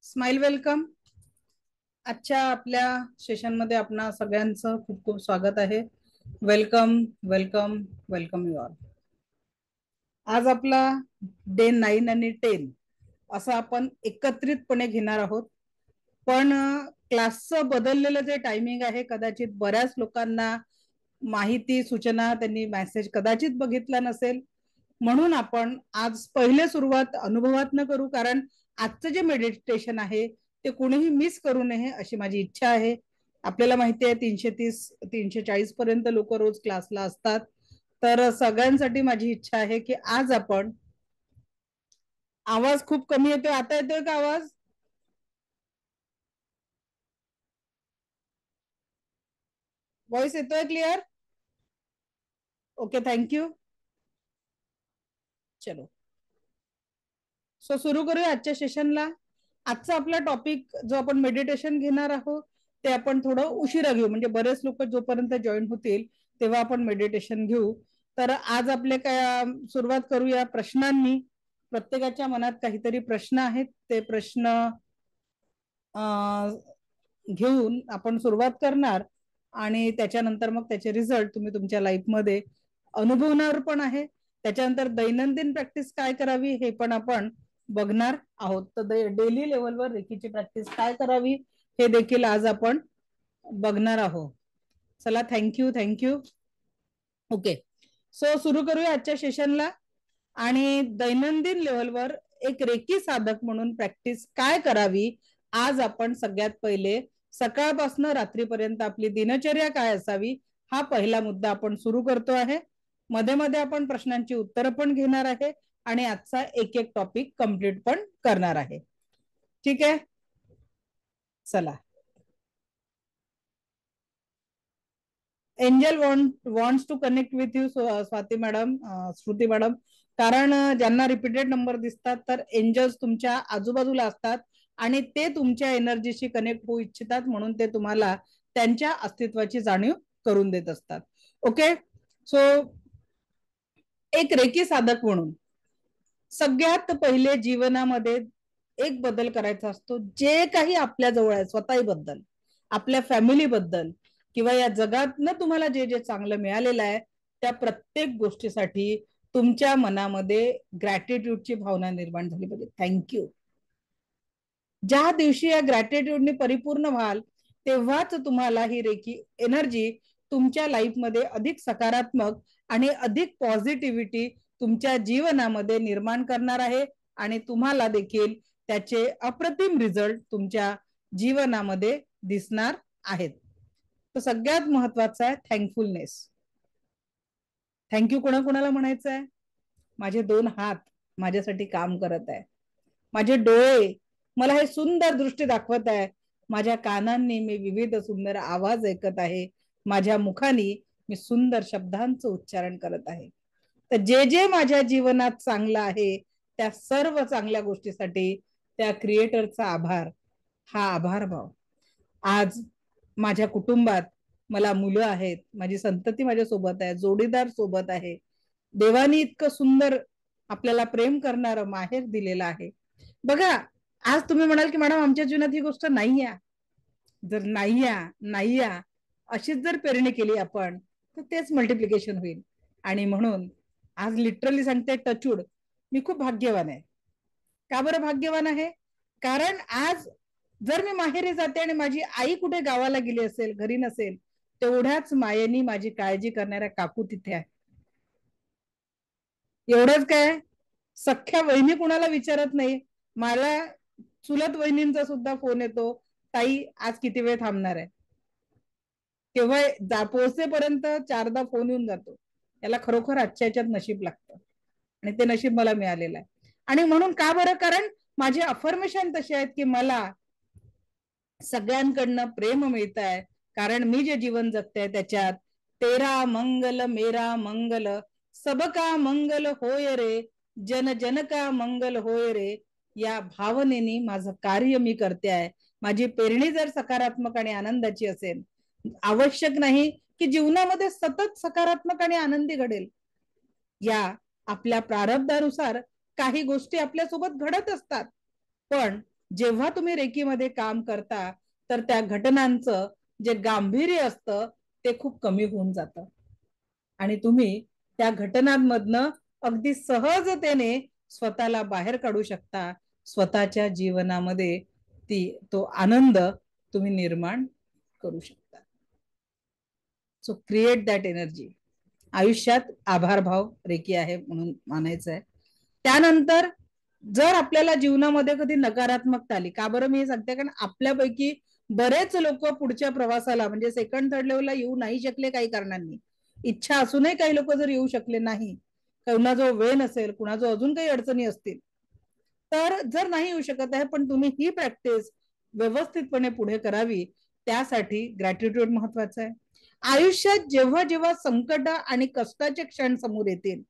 Smile welcome. आजच्या आपल्या सेशनमध्ये आपणा सगळ्यांचं खूप खूप स्वागत आहे. Welcome welcome welcome you all. आज आपला डे 9 आणि 10 असं आपण एकत्रितपणे घेणार आहोत. पण क्लासचं बदललेलं जे टायमिंग आहे, कदाचित बऱ्याच लोकांना माहिती सूचना त्यांनी मेसेज कदाचित बघितला नसेल, म्हणून आपण आज पहिले सुरुवात अनुभवातनं करू. कारण आजचं जे मेडिटेशन आहे ते कोणीही मिस करू नये अशी माझी इच्छा आहे. आपल्याला माहिती आहे 330-340 पर्यंत लोक रोज क्लासला असतात. तर सगळ्यांसाठी माझी इच्छा आहे की आज आपण, आवाज खूप कमी येतोय, आता येतोय का आवाज? व्हॉइस येतोय क्लिअर? Okay, thank you. चलो, सो सुरू करूया आजच्या सेशनला. आजचा आपला टॉपिक जो आपण मेडिटेशन घेणार आहोत ते आपण थोडं उशिरा घेऊ, म्हणजे बरेच लोक जोपर्यंत जॉईन होतील तेव्हा आपण मेडिटेशन घेऊ. तर आज आपले काय सुरुवात करूया प्रश्नांनी. प्रत्येकाच्या मनात काहीतरी प्रश्न आहेत, ते प्रश्न घेऊन आपण सुरुवात करणार आणि त्याच्यानंतर मग त्याचे रिझल्ट तुम्ही तुमच्या लाईफमध्ये अनुभवणार पण आहे. त्याच्यानंतर दैनंदिन प्रॅक्टिस काय करावी हे पण आपण बघणार आहोत. तर डेली लेवलवर रेकीची प्रॅक्टिस काय करावी हे देखील आज आपण बघणार आहोत. चला, थँक्यू थँक्यू. ओके, सो सुरू करूया आजच्या सेशनला. आणि दैनंदिन लेवलवर एक रेकी साधक म्हणून प्रॅक्टिस काय करावी, आज आपण सगळ्यात पहिले सकाळपासून रात्रीपर्यंत आपली दिनचर्या काय असावी हा पहिला मुद्दा आपण सुरू करतो आहे. मध्ये मध्ये आपण प्रश्नांची उत्तरं पण घेणार आहे आणि आजचा एक एक टॉपिक कंप्लीट पण करणार आहे. ठीक आहे, चला. Angel wants to connect with you, Swati madam, Shruti madam. कारण ज्यांना रिपीटेड नंबर दिसतात तर एंजल्स तुमच्या आजूबाजूला असतात आणि ते तुमच्या एनर्जीशी कनेक्ट होऊ इच्छितात, म्हणून ते तुम्हाला त्यांच्या अस्तित्वाची जाणीव करून देत असतात. ओके, सो एक रेकी साधक म्हणून सगळ्यात पहिले जीवनामध्ये एक बदल करायचा असतो. जे काही आपल्या जवळ आहे, स्वतःही बद्दल, आपल्या फॅमिली बद्दल, किंवा या जगात ना तुम्हाला जे जे चांगलं मिळालेलं आहे त्या प्रत्येक गोष्टीसाठी तुमच्या मनामध्ये ग्रॅटिट्यूडची भावना निर्माण झाली पाहिजे. थँक्यू. ज्या दिवशी या ग्रॅटिट्यूडने परिपूर्ण व्हाल तेव्हाच तुम्हाला ही रेकी एनर्जी तुमच्या लाईफमध्ये अधिक सकारात्मक आणि अधिक पॉझिटिव्हिटी तुमच्या जीवनामध्ये निर्माण करणार आहे आणि तुम्हाला देखील त्याचे अप्रतिम रिझल्ट तुमच्या जीवनामध्ये दिसणार आहेत. तर सगळ्यात महत्वाचं आहे थँकफुलनेस. थँक्यू कोणाकोणाला म्हणायचं आहे? माझे 2 हात माझ्यासाठी काम करत आहे, माझे डोळे मला हे सुंदर दृष्टी दाखवत आहे, माझ्या कानांनी मी विविध सुंदर आवाज ऐकत आहे, माझ्या मुखाने मी सुंदर शब्दांचं उच्चारण करत आहे. तर जे जे माझ्या जीवनात चांगलं आहे त्या सर्व चांगल्या गोष्टीसाठी त्या क्रिएटरचा आभार. हा आभार भाव. आज माझ्या कुटुंबात मला मुलं आहेत, माझी संतती माझ्या सोबत आहे, जोडीदार सोबत आहे. देवानी इतकं सुंदर आपल्याला प्रेम करणारं माहेर दिलेलं आहे. बघा, आज तुम्ही म्हणाल की मॅडम आमच्या जीवनात ही गोष्ट नाही आहे. जर नाही अशीच जर पेरणी केली आपण तर तेच मल्टिप्लिकेशन होईल. आणि म्हणून आज लिटरली सांगते, टचूड, मी खूप भाग्यवान आहे. का बरं भाग्यवान आहे? कारण आज जर मी माहेरी जाते आणि माझी आई कुठे गावाला गेली असेल, घरी नसेल, तेवढ्याच मायेनी माझी काळजी करणाऱ्या काकू तिथे आहे. एवढंच काय, सख्या वहिनी कुणाला विचारत नाही. मला चुलत वहिनींचा सुद्धा फोन येतो, ताई आज किती वेळ थांबणार आहे. तेव्हा पोहोचेपर्यंत 4दा फोन येऊन जातो. याला खरोखर आजच्या ह्याच्यात नशीब लागतं आणि ते नशीब मला मिळालेलं आहे. आणि म्हणून का बरं? कारण माझे अफर्मेशन तसे आहेत की मला सगळ्यांकडनं प्रेम मिळत आहे. कारण मी जे जीवन जगते त्याच्यात तेरा मंगल मेरा मंगल सबका मंगल होय रे, जन जन का मंगल होय रे, या भावनेने माझं कार्य मी करते आहे. माझी पेरणी जर सकारात्मक आणि आनंदाची असेल, आवश्यक नाही की जीवनामध्ये सतत सकारात्मक आणि आनंदी घडेल. या आपल्या प्रारब्धानुसार काही गोष्टी आपल्यासोबत घडत असतात, पण जेव्हा तुम्ही रेकीमध्ये काम करता तर त्या घटनांचं जे गांभीर्य असतं ते खूप कमी होऊन जातं आणि तुम्ही त्या घटनांमधनं अगदी सहजतेने स्वतःला बाहेर काढू शकता. स्वतःच्या जीवनामध्ये तो आनंद तुम्ही निर्माण करू शकता. So create that energy. आयुष्यात आभार भाव रेकी आहे म्हणून मानायचं आहे. त्यानंतर जर आपल्याला जीवनामध्ये कधी नकारात्मकता आली, का बरं मी हे सांगते, कारण आपल्यापैकी बरेच लोक पुढच्या प्रवासाला म्हणजे सेकंड थर्ड लेवलला येऊ नाही शकले काही कारणांनी. इच्छा असूनही काही लोक जर येऊ शकले नाही, कुणाजवळ वेळ नसेल, कुणाजवळ अजून काही अडचणी असतील, तर जर नाही येऊ शकत आहे पण तुम्ही ही प्रॅक्टिस व्यवस्थितपणे पुढे करावी, त्यासाठी ग्रॅटिट्यूड महत्वाचं आहे. आयुष्यात जेव्हा जेव्हा संकट आणि कष्टाचे क्षण समोर येतील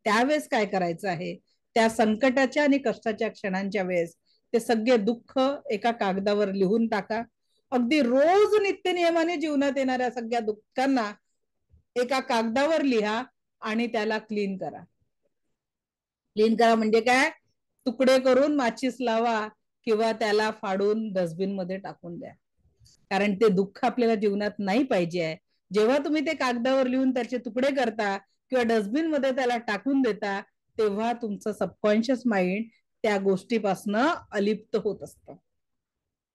त्यावेळेस काय करायचं आहे, त्या संकटाच्या आणि कष्टाच्या क्षणांच्या वेळेस ते सगळे दुःख एका कागदावर लिहून टाका. अगदी रोज नित्यनियमाने जीवनात येणाऱ्या सगळ्या दुःखांना एका कागदावर लिहा आणि त्याला क्लीन करा. क्लीन करा म्हणजे काय, तुकडे करून माचीस लावा किंवा त्याला फाडून डस्टबिन मध्ये टाकून द्या. कारण ते दुःख आपल्याला जीवनात नाही पाहिजे आहे. जेव्हा तुम्ही ते कागदावर लिहून त्याचे तुकडे करता किंवा डस्टबिन मध्ये त्याला टाकून देता तेव्हा तुमचं सबकॉन्शियस माइंड त्या गोष्टीपासून अलिप्त होत असतं.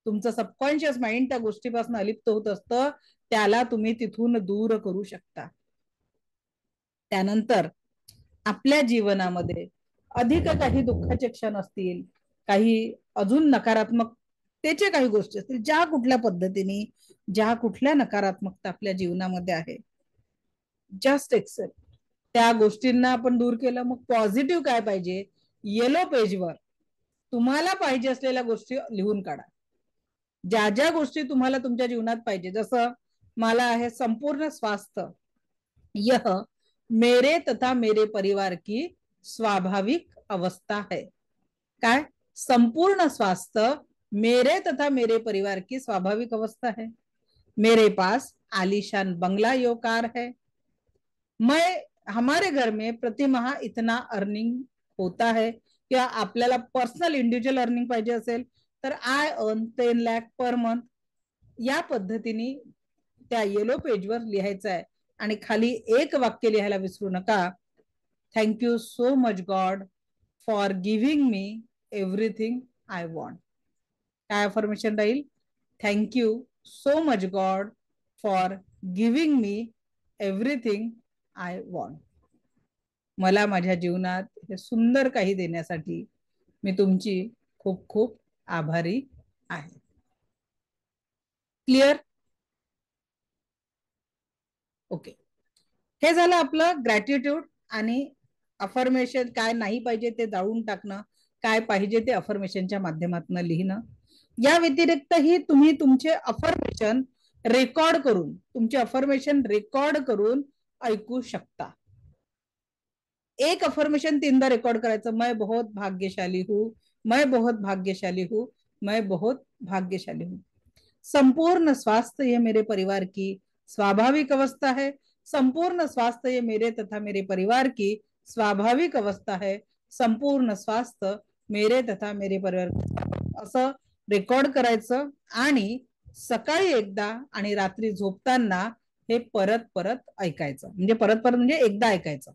तुमचं सबकॉन्शियस माइंड त्या गोष्टीपासून अलिप्त होत असतं. त्याला तुम्ही तिथून दूर करू शकता. त्यानंतर आपल्या जीवनामध्ये अधिक काही दुःखाचे क्षण असतील, काही अजून नकारात्मकतेचे काही गोष्टी असतील, ज्या कुठल्या पद्धतीने ज्या कुठल्या नकारात्मकता आपल्या जीवनामध्ये आहे, जस्ट एक्सेप्ट त्या गोष्टींना आपण दूर केलं. मग पॉझिटिव्ह काय पाहिजे, येलो पेजवर तुम्हाला पाहिजे असलेल्या गोष्टी लिहून काढा. ज्या ज्या गोष्टी तुम्हाला तुमच्या जीवनात पाहिजे, जसं मला आहे संपूर्ण स्वास्थ्य, यह मेरे तथा मेरे परिवार की स्वाभाविक अवस्था है. काय, संपूर्ण स्वास्थ्य मेरे तथा मेरे परिवार की स्वाभाविक अवस्था है. मेरे पास आलीशान बंगला यो कार है. मैं हमारे घर में प्रति माह इतना अर्निंग होता है. किंवा आपल्याला पर्सनल इंडिव्हिज्युअल अर्निंग पाहिजे असेल तर I earn 10 lakh per month. या पद्धतीने त्या येलो पेजवर लिहायचं आहे आणि खाली एक वाक्य लिहायला विसरू नका, thank you so much God for giving me everything I want. काय अफर्मेशन राहील, thank you so much God for giving me everything I want. मला माझ्या जीवनात हे सुंदर काही देण्यासाठी मी तुमची खूप खूप आभारी आहे. क्लिअर? ओके. हे झालं आपलं ग्रॅटिट्यूड आणि अफर्मेशन. काय नाही पाहिजे ते जाळून टाकणं, काय पाहिजे ते अफर्मेशनच्या माध्यमातून लिहिणं. या व्यतिरिक्तही तुम्ही तुमचे अफर्मेशन रेकॉर्ड करून, तुमचे अफर्मेशन रेकॉर्ड करून ऐकू शकता. एक अफर्मेशन 3दा रेकॉर्ड करायचं, मैं बहुत भाग्यशाली हूं, मैं बहुत भाग्यशाली हूं, मैं बहुत भाग्यशाली हूं. संपूर्ण स्वास्थ्य ये मेरे परिवार की स्वाभाविक अवस्था है. संपूर्ण स्वास्थ्य ये मेरे तथा मेरे परिवार की स्वाभाविक अवस्था है. संपूर्ण स्वास्थ्य मेरे तथा मेरे परिवार. असं रेकॉर्ड करायचं आणि सकाळी एकदा आणि रात्री झोपताना हे परत परत ऐकायचं. म्हणजे परत परत म्हणजे एकदा ऐकायचं,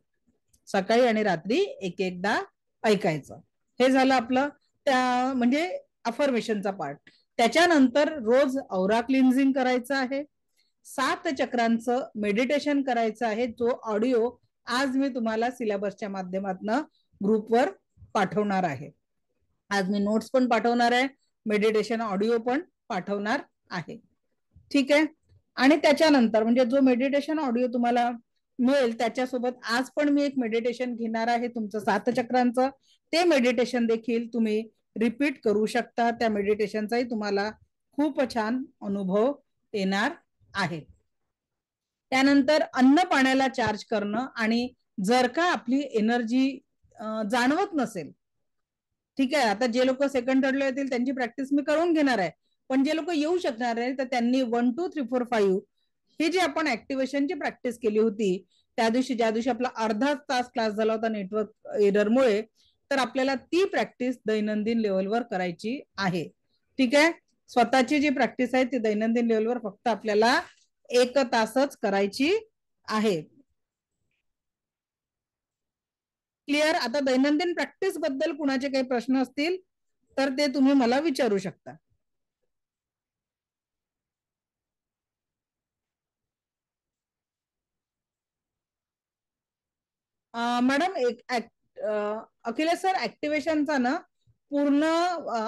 सकाळी आणि रात्री एक एकदा ऐकायचं. हे झालं आपलं त्या म्हणजे अफर्मेशनचा पार्ट. त्याच्यानंतर रोज औरा क्लिन्झिंग करायचं आहे. 7 चक्रांचं मेडिटेशन करायचं आहे, जो ऑडिओ आज मी तुम्हाला सिलेबसच्या माध्यमातून ग्रुपवर पाठवणार आहे. आज मी नोट्स पण पाठवणार आहे, मेडिटेशन ऑडिओ पण पाठवणार आहे. ठीक आहे. आणि त्याच्यानंतर म्हणजे जो मेडिटेशन ऑडिओ तुम्हाला मिळेल त्याच्यासोबत आज पण मी एक मेडिटेशन घेणार आहे तुमचं 7 चक्रांचं. ते मेडिटेशन देखील तुम्ही रिपीट करू शकता. त्या मेडिटेशनचाही तुम्हाला खूप छान अनुभव येणार आहे. त्यानंतर अन्न पाण्याला चार्ज करणं, आणि जर का आपली एनर्जी जाणवत नसेल, ठीक आहे, आता जे लोक सेकंड थर्डला येतील त्यांची प्रॅक्टिस मी करून घेणार आहे, पण जे लोक येऊ शकणार नाही तर त्यांनी 1 2 3 4 5 ही जी आपण ऍक्टिव्हेशनची प्रॅक्टिस केली होती त्या दिवशी, ज्या दिवशी आपला अर्धा तास क्लास झाला होता नेटवर्क एररमुळे, तर आपल्याला ती प्रॅक्टिस दैनंदिन लेवलवर करायची आहे. ठीक आहे. स्वतःची जी प्रॅक्टिस आहे ती दैनंदिन लेवलवर फक्त आपल्याला 1 तासच करायची आहे. क्लिअर. आता दैनंदिन प्रॅक्टिस बद्दल कुणाचे काही प्रश्न असतील तर ते तुम्ही मला विचारू शकता. मॅडम अखिलेश सर, ऍक्टिव्हेशनचा ना पूर्ण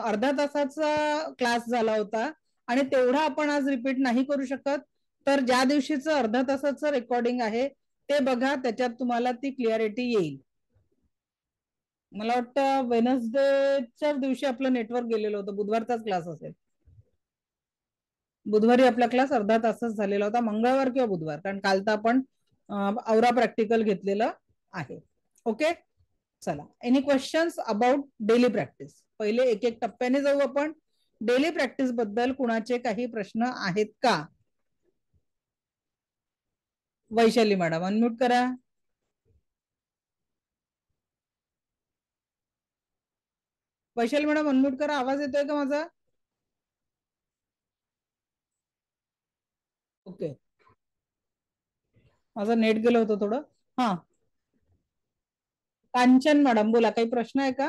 अर्धा तासाचा क्लास झाला होता आणि तेवढा आपण आज रिपीट नाही करू शकत. तर ज्या दिवशीचं अर्धा तासाचं रेकॉर्डिंग आहे ते बघा, त्याच्यात तुम्हाला ती क्लिअरिटी येईल. मला वाटतं वेनसडेच्या दिवशी आपलं नेटवर्क गेलेलं होतं, बुधवारचाच क्लास असेल. बुधवारी आपला क्लास अर्धा तासच झालेला होता, मंगळवार किंवा बुधवार, कारण काल तर आपण औरा प्रॅक्टिकल घेतलेलं आहे. ओके, चला. Any questions about daily practice? पहिले एक एक टप्प्याने जाऊ आपण. डेली प्रॅक्टिस बद्दल कुणाचे काही प्रश्न आहेत का? वैशाली मॅडम अनम्यूट करा. वैशाली मॅडम अनम्यूट करा. आवाज येतोय का माझा? ओके, माझं नेट गेलं होतं थोडं. हा, कांचन मॅडम बोला, काही प्रश्न आहे का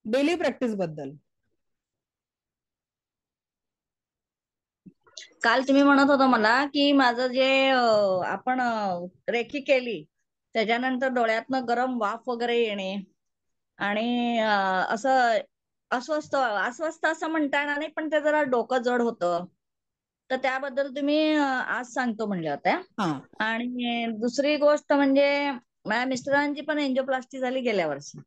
डेली प्रॅक्टिस बद्दल? काल तुम्ही म्हणत होता मला की माझं जे आपण रेखी केली त्याच्यानंतर डोळ्यातनं गरम वाफ वगैरे येणे आणि असं अस्वस्थ असं म्हणता येणार नाही, पण ते जरा डोकं जड होतं, तर त्याबद्दल तुम्ही आज सांगतो म्हणल्या होत्या. आणि दुसरी गोष्ट म्हणजे माझ्या मिस्टरांची पण एंजिओप्लास्टी झाली गेल्या वर्षी,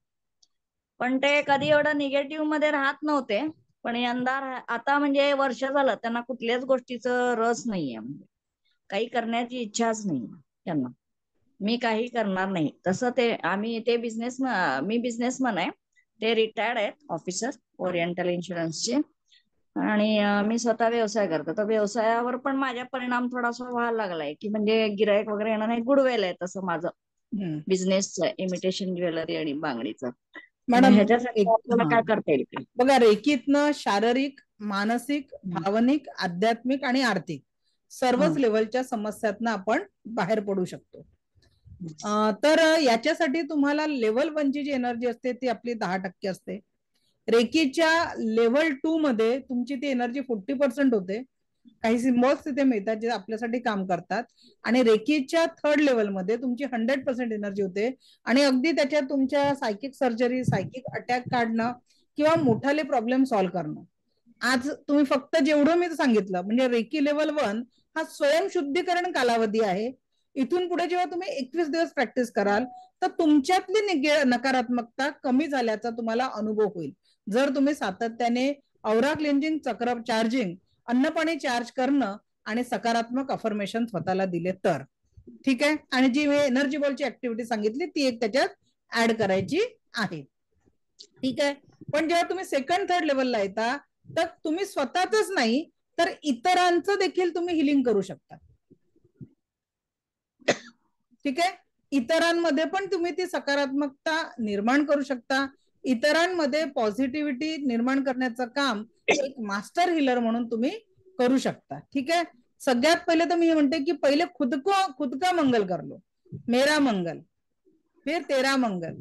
पण ते कधी एवढं निगेटिव्ह मध्ये राहत नव्हते, पण यंदा आता म्हणजे वर्ष झालं त्यांना कुठल्याच गोष्टीचं रस नाहीये, म्हणजे काही करण्याची इच्छाच नाही त्यांना. मी काही करणार नाही तसं ते आम्ही ते मी बिझनेसमन आहे, ते रिटायर्ड आहेत ऑफिसर ओरिएंटल इन्शुरन्सचे, आणि मी स्वतः व्यवसाय करतो. तर व्यवसायावर पण माझ्या परिणाम थोडासा व्हायला लागलाय, की म्हणजे गिराईक वगैरे येणार नाही, गुडवेल आहे तसं माझं बिझनेसचं, इमिटेशन ज्वेलरी आणि बांगडीचं. मॅडम ह्याच्यासाठी आपल्याला काय करता येईल? बघा, रेकीतनं शारीरिक, मानसिक, भावनिक, आध्यात्मिक आणि आर्थिक सर्वच लेवलच्या समस्यातनं आपण बाहेर पडू शकतो. तर याच्यासाठी तुम्हाला लेवल 1 ची जी एनर्जी असते ती आपली 10% असते. रेकीच्या लेवल 2 मध्ये तुमची ती एनर्जी 40% होते. काही सिम्बॉल्स तिथे मिळतात जे आपल्यासाठी काम करतात. आणि रेकीच्या 3rd लेवलमध्ये तुमची 100% एनर्जी होते, आणि अगदी त्याच्यात तुमच्या सायकिक सर्जरी, सायकिक अटॅक काढणं किंवा मोठाले प्रॉब्लेम सॉल्व्ह करणं. आज तुम्ही फक्त जेवढं मी सांगितलं, म्हणजे रेकी लेवल 1 हा स्वयंशुद्धीकरण कालावधी आहे. इथून पुढे जेव्हा तुम्ही 21 दिवस प्रॅक्टिस कराल तर तुमच्यातली नकारात्मकता कमी झाल्याचा तुम्हाला अनुभव होईल, जर तुम्ही सातत्याने औरा क्लेंजिंग, चक्र चार्जिंग, अन्नपाणी चार्ज करणं आणि सकारात्मक अफर्मेशन स्वतःला दिले तर. ठीक आहे. आणि जी एनर्जी बॉलची ऍक्टिव्हिटी सांगितली ती एक त्याच्यात ऍड करायची आहे. ठीक आहे. पण जेव्हा तुम्ही 2nd 3rd लेवलला येता तर तुम्ही स्वतःच नाही तर इतरांचं देखील तुम्ही हिलिंग करू शकता. ठीक आहे. इतरांमध्ये पण तुम्ही ती सकारात्मकता निर्माण करू शकता. इतरांमध्ये पॉझिटिव्हिटी निर्माण करण्याचं काम एक मास्टर हिलर म्हणून तुम्ही करू शकता. ठीक आहे. सगळ्यात पहिले तर मी म्हणते की पहिले खुद का मंगल कर लो, मेरा मंगल, फिर तेरा मंगल,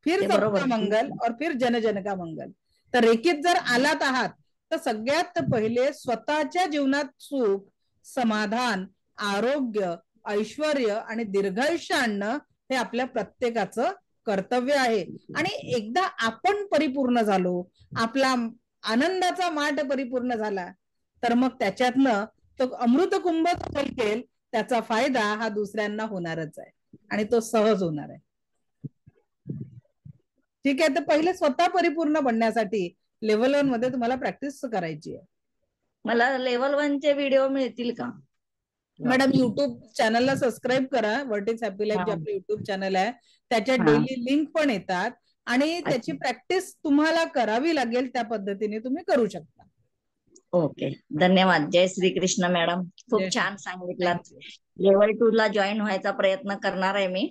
फिर सबका मंगल और फिर जन जन का मंगल. तर रेकीत जर आलात आहात तर सगळ्यात पहिले स्वतःच्या जीवनात सुख, समाधान, आरोग्य, ऐश्वर्य आणि दीर्घायुष्य आणणं हे आपल्या प्रत्येकाचं कर्तव्य आहे. आणि एकदा आपण परिपूर्ण झालो, आपला आनंदाचा माठ परिपूर्ण झाला, तर मग त्याच्यातनं तो अमृत कुंभ केल त्याचा फायदा हा दुसऱ्यांना होणारच आहे, आणि तो सहज होणार आहे. ठीक आहे. तर पहिले स्वतः परिपूर्ण बनण्यासाठी लेवल 1 मध्ये तुम्हाला प्रॅक्टिस करायची आहे. मला लेवल 1 चे व्हिडिओ मिळतील का? मॅडम युट्यूब चॅनलला सबस्क्राईब करा. व्हर्टेक्स हॅपी लाईफ जे आपलं युट्यूब चॅनल आहे त्याच्यात डेली लिंक पण येतात, आणि त्याची प्रॅक्टिस तुम्हाला करावी लागेल, त्या पद्धतीने तुम्ही करू शकता. ओके, धन्यवाद. जय श्री कृष्ण मॅडम, खूप छान सांगितलं. लेवल 2 ला जॉईन व्हायचा प्रयत्न करणार आहे मी.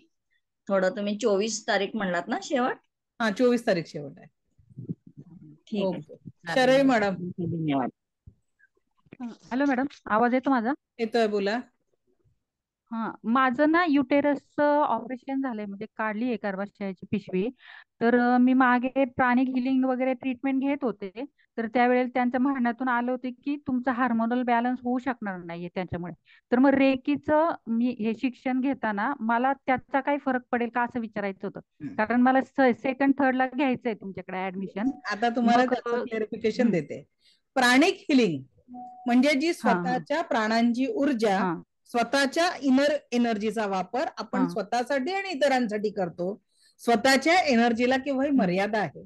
थोडं तुम्ही 24 तारीख म्हणलात ना शेवट? हा, 24 तारीख शेवट आहे. ठीक आहे. ओके शरई मॅडम. धन्यवाद. हॅलो मॅडम, आवाज येतो माझा? येतोय बोला. हा, माझं ना युटेरसचं ऑपरेशन झालंय, म्हणजे काढली आहे गर्भाशयाची पिशवी. तर मी मागे प्राणिक हिलिंग वगैरे ट्रीटमेंट घेत होते. तर त्यावेळेला त्यांच्या म्हणण्यातून आलं होते की तुमचा हार्मोनल बॅलन्स होऊ शकणार नाहीये त्याच्यामुळे. तर मग रेकीचं मी हे शिक्षण घेताना मला त्याचा काही फरक पडेल का असं विचारायचं होतं, कारण मला सेकंड थर्डला घ्यायचंय तुमच्याकडे ऍडमिशन. आता तुम्हाला मग त्याचं क्लेरिफिकेशन देते. प्राणिक हिलिंग म्हणजे जी स्वतःच्या प्राणांची ऊर्जा, हा स्वतःच्या इनर एनर्जीचा वापर आपण हा स्वतःसाठी आणि इतरांसाठी करतो. स्वतःच्या एनर्जीला केव्हाही मर्यादा आहे,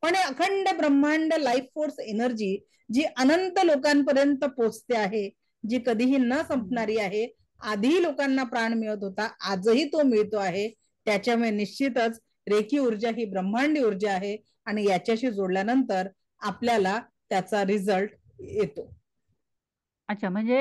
पण अखंड ब्रह्मांड लाईफ फोर्स एनर्जी जी अनंत लोकांपर्यंत पोचते आहे, जी कधीही न संपणारी आहे. आधी लोकांना प्राण मिळत होता, आजही तो मिळतो आहे. त्याच्यामुळे निश्चितच रेखी ऊर्जा ही ब्रह्मांडी ऊर्जा आहे आणि याच्याशी जोडल्यानंतर आपल्याला त्याचा रिझल्ट येतो. अच्छा, म्हणजे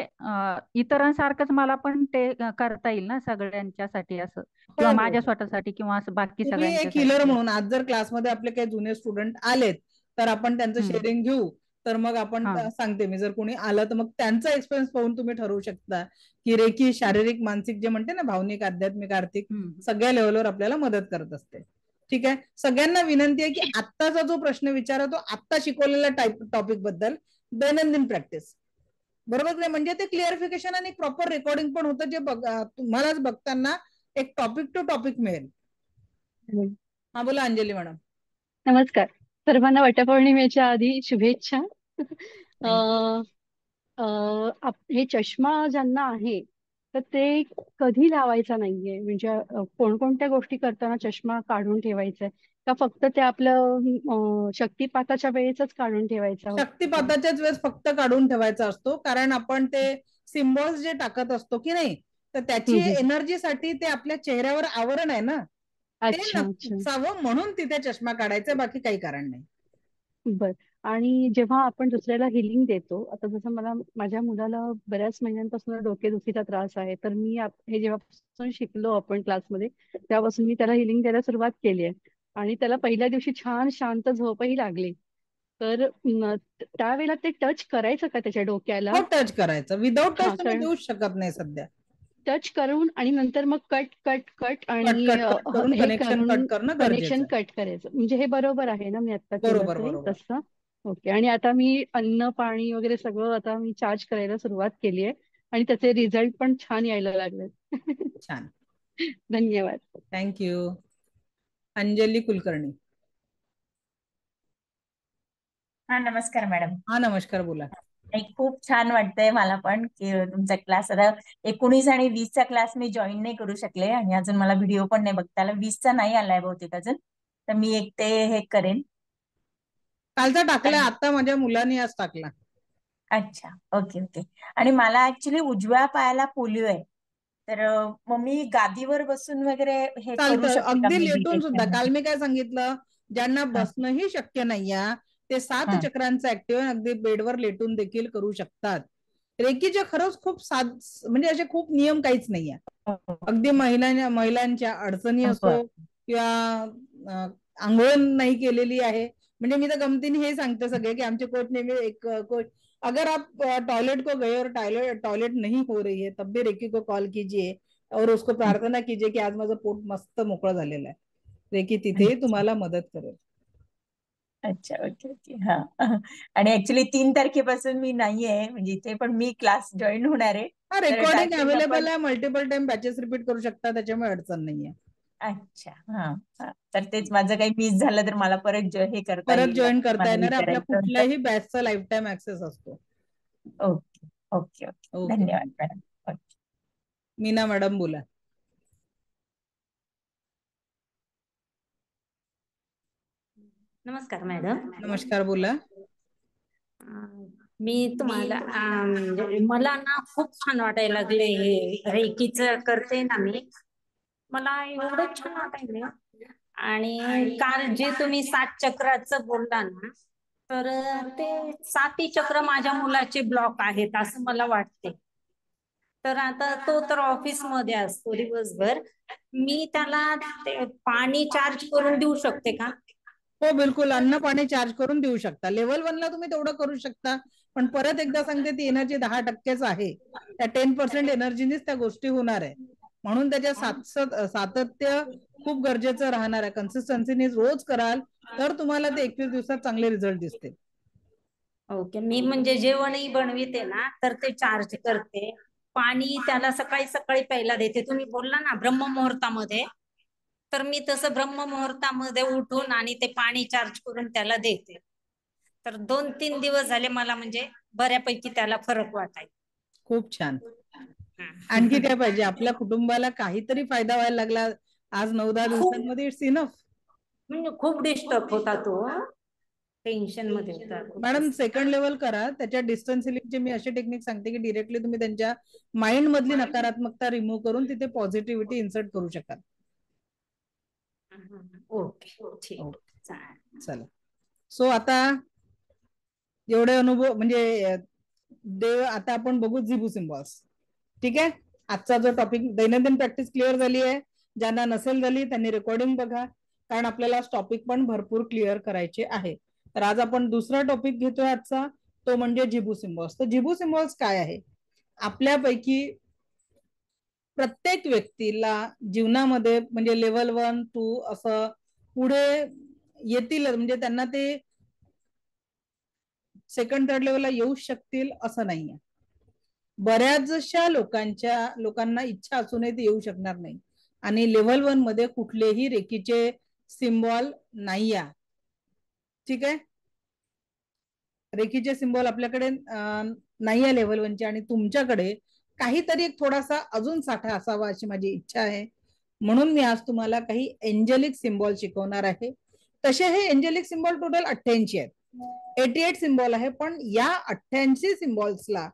इतरांसारखंच मला पण ते करता येईल ना सगळ्यांच्यासाठी असं, किंवा माझ्या स्वतःसाठी किंवा असं बाकी तुम्ही एक सगळ्यांच्यासाठी हिलर असं? म्हणून आज जर क्लासमध्ये आपले काही जुने स्टुडंट आलेत तर आपण त्यांचं शेअरिंग घेऊ. तर मग आपण सांगते मी, जर कोणी आलं तर मग त्यांचा एक्सपिरियन्स पाहून तुम्ही ठरवू शकता की रेकी शारीरिक मानसिक जे म्हणते ना, भावनिक आध्यात्मिक आर्थिक सगळ्या लेवलवर आपल्याला मदत करत असते. ठीक आहे, सगळ्यांना विनंती आहे की आत्ताचा जो प्रश्न विचारतो आत्ता शिकवलेल्या टॉपिक बद्दल दैनंदिन प्रॅक्टिस बरोबर नाही, म्हणजे ते क्लिअरिफिकेशन आणि प्रॉपर रेकॉर्डिंग पण होतं, जे तुम्हालाच बघताना एक टॉपिक टू टॉपिक मिळेल. हा बोला अंजली मॅडम. नमस्कार सर्वांना, वटपौर्णिमेच्या आधी शुभेच्छा. हे चष्मा ज्यांना आहे तर ते कधी लावायचा नाहीये, म्हणजे कोणकोणत्या गोष्टी करताना चष्मा काढून ठेवायचा का फक्त ते आपलं शक्तिपाताच्या वेळेच काढून ठेवायचा? शक्तिपाताच्याच वेळेस फक्त काढून ठेवायचा असतो, कारण आपण ते सिम्बॉल्स जे टाकत असतो की नाही, तर त्याची एनर्जीसाठी ते आपल्या चेहऱ्यावर आवरण आहे ना, ते नसावं म्हणून तिथे चष्मा काढायचा, बाकी काही कारण नाही. बर. आणि जेव्हा आपण दुसऱ्याला हिलिंग देतो, आता जसं मला माझ्या मुलाला बऱ्याच महिन्यांपासून डोकेदुखीचा त्रास आहे, तर मी हे जेव्हापासून शिकलो आपण क्लासमध्ये तेव्हापासून मी त्याला हिलिंग द्यायला सुरुवात केली आहे आणि त्याला पहिल्या दिवशी छान शांत झोपही लागली. तर त्यावेळेला ते टच करायचं का त्याच्या डोक्याला? टच करायचं, विदाउट टच तुम्ही देऊच शकत नाही सध्या. टच करून आणि नंतर मग कट कट कट आणि कनेक्शन कट करायचं, म्हणजे हे बरोबर आहे ना? मी आता केलं ते तसं. ओके. आणि आता मी अन्न पाणी वगैरे सगळं आता मी चार्ज करायला सुरुवात केली आहे आणि त्याचे रिझल्ट पण छान यायला लागले. छान, धन्यवाद. थँक्यू. अंजली कुलकर्णी. हा नमस्कार मॅडम. हा नमस्कार, बोला. खूप छान वाटतंय मला पण की तुमचा क्लास, आता 19 आणि 20चा क्लास मी जॉईन नाही करू शकले आणि अजून मला व्हिडिओ पण नाही बघता आला. 20चा नाही आलाय बहुतेक अजून, तर मी एक ते हे करेन. कालचा टाकला, आता माझ्या मुलांनी आज टाकला. अच्छा, ओके ओके. आणि मला ऍक्च्युली उजव्या पायाला पोलिओ आहे, तर मग मी गादीवर बसून वगैरे हे करू शकते का? अगदी लेटून सुद्धा. काल मी काय सांगितलं, ज्यांना बसणंही शक्य नाहीये ते 7 चक्रांचं ऍक्टिव्ह अगदी बेडवर लेटून देखील करू शकतात. रेकीचे खरंच खूप म्हणजे असे खूप नियम काहीच नाहीये. अगदी महिलांच्या अडचणी असो किंवा आंघोळ नाही केलेली आहे, म्हणजे मी तर गमतीने हे सांगते सगळे की आमचे कोच नेहमी एक कोच, अगर आप टॉयलेट को गए और टॉयलेट नहीं हो रही है तब भी रेकी को कॉल कीजिए और उसको प्रार्थना कीजिए की आज माझं पोट मस्त मोकळं झालेलं आहे. रेकी तिथेही तुम्हाला मदत करेल. अच्छा, ओके ओके. हा. आणि ऍक्च्युली 3 तारखेपासून मी नाहीये, म्हणजे इथे पण मी क्लास जॉईन होणार आहे. रेकॉर्डिंग अवेलेबल आहे, मल्टिपल टाइम बॅचेस रिपीट करू शकता, त्याच्यामुळे अडचण नाहीये. अच्छा, हा. तर तेच माझं काही मिस झालं तर मला परत हे करता येईल, जॉईन करता येणार. आपल्या कुठल्याही बॅचचा लाईफ टाइम ऍक्सेस असतो. Okay okay okay. धन्यवाद मॅडम. मीना मॅडम बोला. नमस्कार मॅडम. नमस्कार, बोला. मी तुम्हाला मला ना खूप छान वाटायला लागले, हे रेकीच करते ना मी, मला एवढं छान वाटायला. आणि काल जे तुम्ही 7 चक्राचं बोलला ना, तर ते 7ही चक्र माझ्या मुलाचे ब्लॉक आहेत असं मला वाटते. तर आता तो तर ऑफिस मध्ये असतो दिवसभर, मी त्याला ते पाणी चार्ज करून देऊ शकते का? हो बिलकुल, अन्न पाणी चार्ज करून देऊ शकता. लेव्हल 1 ला तुम्ही तेवढं करू शकता, पण परत एकदा सांगते ती एनर्जी 10%च आहे. त्या 10% एनर्जीनीच त्या गोष्टी होणार आहे. म्हणून त्याच्या सातत्य खूप गरजेचं राहणार आहे. कन्सिस्टन्सीने रोज कराल तर तुम्हाला ते 21 दिवसात चांगले रिझल्ट दिसतील. ओके. मी म्हणजे जेवणही बनविते ना तर ते चार्ज करते. पाणी त्याला सकाळी सकाळी प्यायला देते. तुम्ही बोलला ना ब्रह्ममुहूर्तामध्ये, तर मी तसं ब्रह्ममुहूर्तामध्ये उठून आणि ते पाणी चार्ज करून त्याला देते. तर 2-3 दिवस झाले मला म्हणजे बऱ्यापैकी त्याला फरक वाटाय. खूप छान. आणखी काय पाहिजे? आपल्या कुटुंबाला काहीतरी फायदा व्हायला लागला आज 9-10 दिवसांमध्ये, इट्स इनफ. म्हणजे खूप डिस्टर्ब होता तो, टेन्शन मध्ये होता. मॅडम सेकंड लेवल करा. त्याच्या डिस्टन्स हिलिंगचे मी अशी टेक्निक सांगते की डिरेक्टली तुम्ही त्यांच्या माइंड मधली नकारात्मकता रिमूव्ह करून तिथे पॉझिटिव्हिटी इन्सर्ट करू शकाल. ओके ठीक, चला. सो आता एवढे अनुभव म्हणजे देव, आता आपण बघू झिबू सिम्बॉल्स. ठीक आहे. आजचा जो टॉपिक दैनंदिन प्रॅक्टिस क्लिअर झाली आहे. ज्यांना नसेल झाली त्यांनी रेकॉर्डिंग बघा, कारण आपल्याला टॉपिक पण भरपूर क्लिअर करायचे आहे. तर आज आपण दुसरा टॉपिक घेतोय आजचा, तो म्हणजे झिबू सिम्बॉल्स. तर झिबू सिम्बॉल्स काय आहे? आपल्यापैकी प्रत्येक व्यक्तीला जीवनामध्ये म्हणजे लेवल 1, 2 असं पुढे येतील, म्हणजे त्यांना ते सेकंड थर्ड लेवलला येऊ शकतील असं नाहीये. बऱ्याचशा लोकांना इच्छा असूनही ते येऊ शकणार नाही. आणि लेवल 1 मध्ये कुठलेही रेकीचे सिम्बॉल नाही आहे. ठीक आहे. रेकीचे सिम्बॉल आपल्याकडे नाही आहे लेवल 1 चे, आणि तुमच्याकडे काहीतरी एक थोडासा अजून साठा असावा अशी माझी इच्छा आहे. म्हणून मी आज तुम्हाला काही एंजेलिक सिम्बॉल शिकवणार आहे. तसे हे एंजेलिक सिम्बॉल टोटल 88 आहेत. 88 सिम्बॉल आहे, पण या 88 सिम्बॉल्सला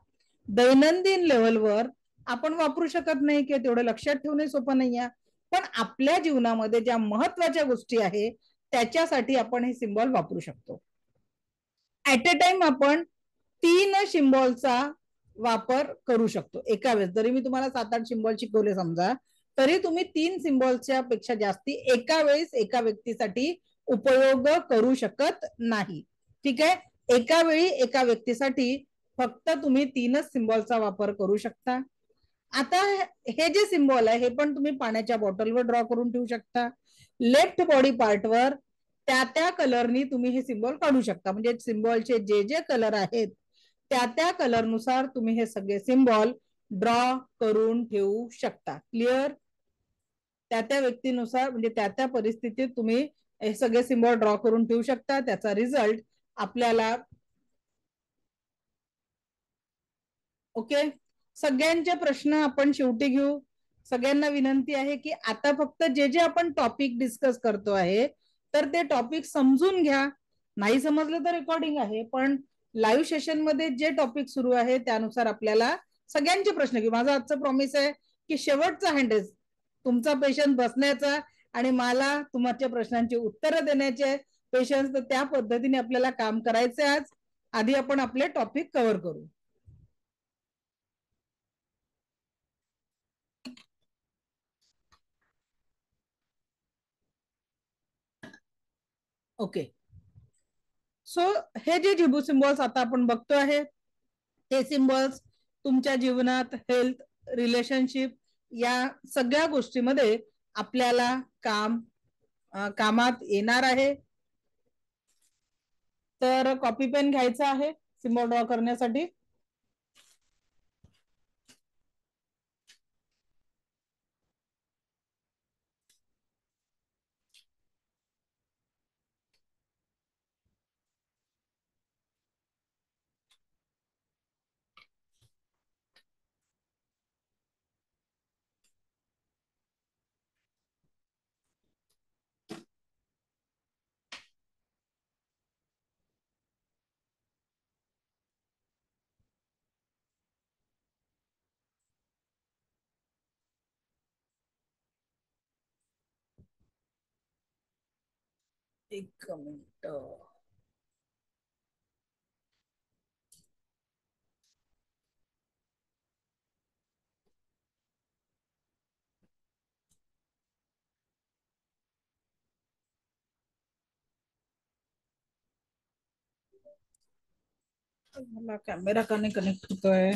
दैनंदिन लेवलवर आपण वापरू शकत नाही, की तेवढं लक्षात ठेवणे सोपं नाही आहे. पण आपल्या जीवनामध्ये ज्या महत्वाच्या गोष्टी आहेत त्याच्यासाठी आपण हे सिम्बॉल वापरू शकतो. ऍट अ टाइम आपण 3 सिम्बॉलचा वापर करू शकतो एका वेळेस. जरी मी तुम्हाला 7-8 सिम्बॉल शिकवले समजा, तरी तुम्ही 3 सिम्बॉलच्या पेक्षा जास्ती एका वेळेस एका व्यक्तीसाठी उपयोग करू शकत नाही. ठीक आहे. एका वेळी एका व्यक्तीसाठी फक्त तुम्ही 3च सिम्बॉलचा वापर करू शकता. आता हे जे सिम्बॉल आहे हे पण तुम्ही पाण्याच्या बॉटलवर ड्रॉ करून ठेवू शकता. लेफ्ट बॉडी पार्टवर त्या कलरनी तुम्ही हे सिम्बॉल काढू शकता. म्हणजे सिम्बॉलचे जे कलर आहेत त्या कलरनुसार तुम्ही हे सगळे सिम्बॉल ड्रॉ करून ठेवू शकता. क्लिअर? त्या व्यक्तीनुसार म्हणजे त्या परिस्थितीत तुम्ही हे सगळे सिम्बॉल ड्रॉ करून ठेवू शकता. त्याचा रिझल्ट आपल्याला ओके. सगळ्यांचे प्रश्न आपण शेवटी घेऊ. सगळ्यांना विनंती आहे की आता फक्त जे आपण टॉपिक डिस्कस करतो आहे तर ते टॉपिक समजून घ्या. नाही समजलं तर रेकॉर्डिंग आहे, पण लाईव्ह सेशन मध्ये जे टॉपिक सुरू आहे त्यानुसार आपल्याला सगळ्यांचे प्रश्न घेऊ. माझा आजचा प्रॉमिस आहे की शेवटचा हँड इज तुमचा पेशन्स बसण्याचा आणि मला तुमच्या प्रश्नांची उत्तरं देण्याचे पेशन्स. तर त्या पद्धतीने आपल्याला काम करायचे. आज आधी आपण आपले टॉपिक कव्हर करू. ओके. सो हे जे झिबू सिम्बॉल्स आता आपण बघतो आहे, हे सिम्बॉल्स तुमच्या जीवनात हेल्थ, रिलेशनशिप या सगळ्या गोष्टीमध्ये आपल्याला कामात येणार आहे. तर कॉपी पेन घ्यायचा आहे सिम्बॉल ड्रॉ करण्यासाठी. एक मिनिट. मला कॅमेरा का नाही कनेक्ट होतोय?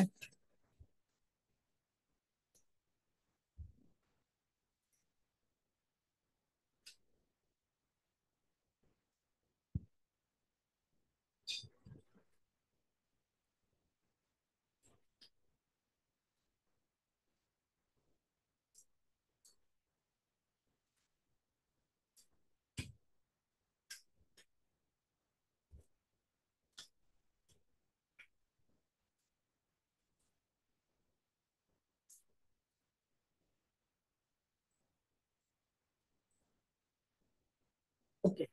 ओके,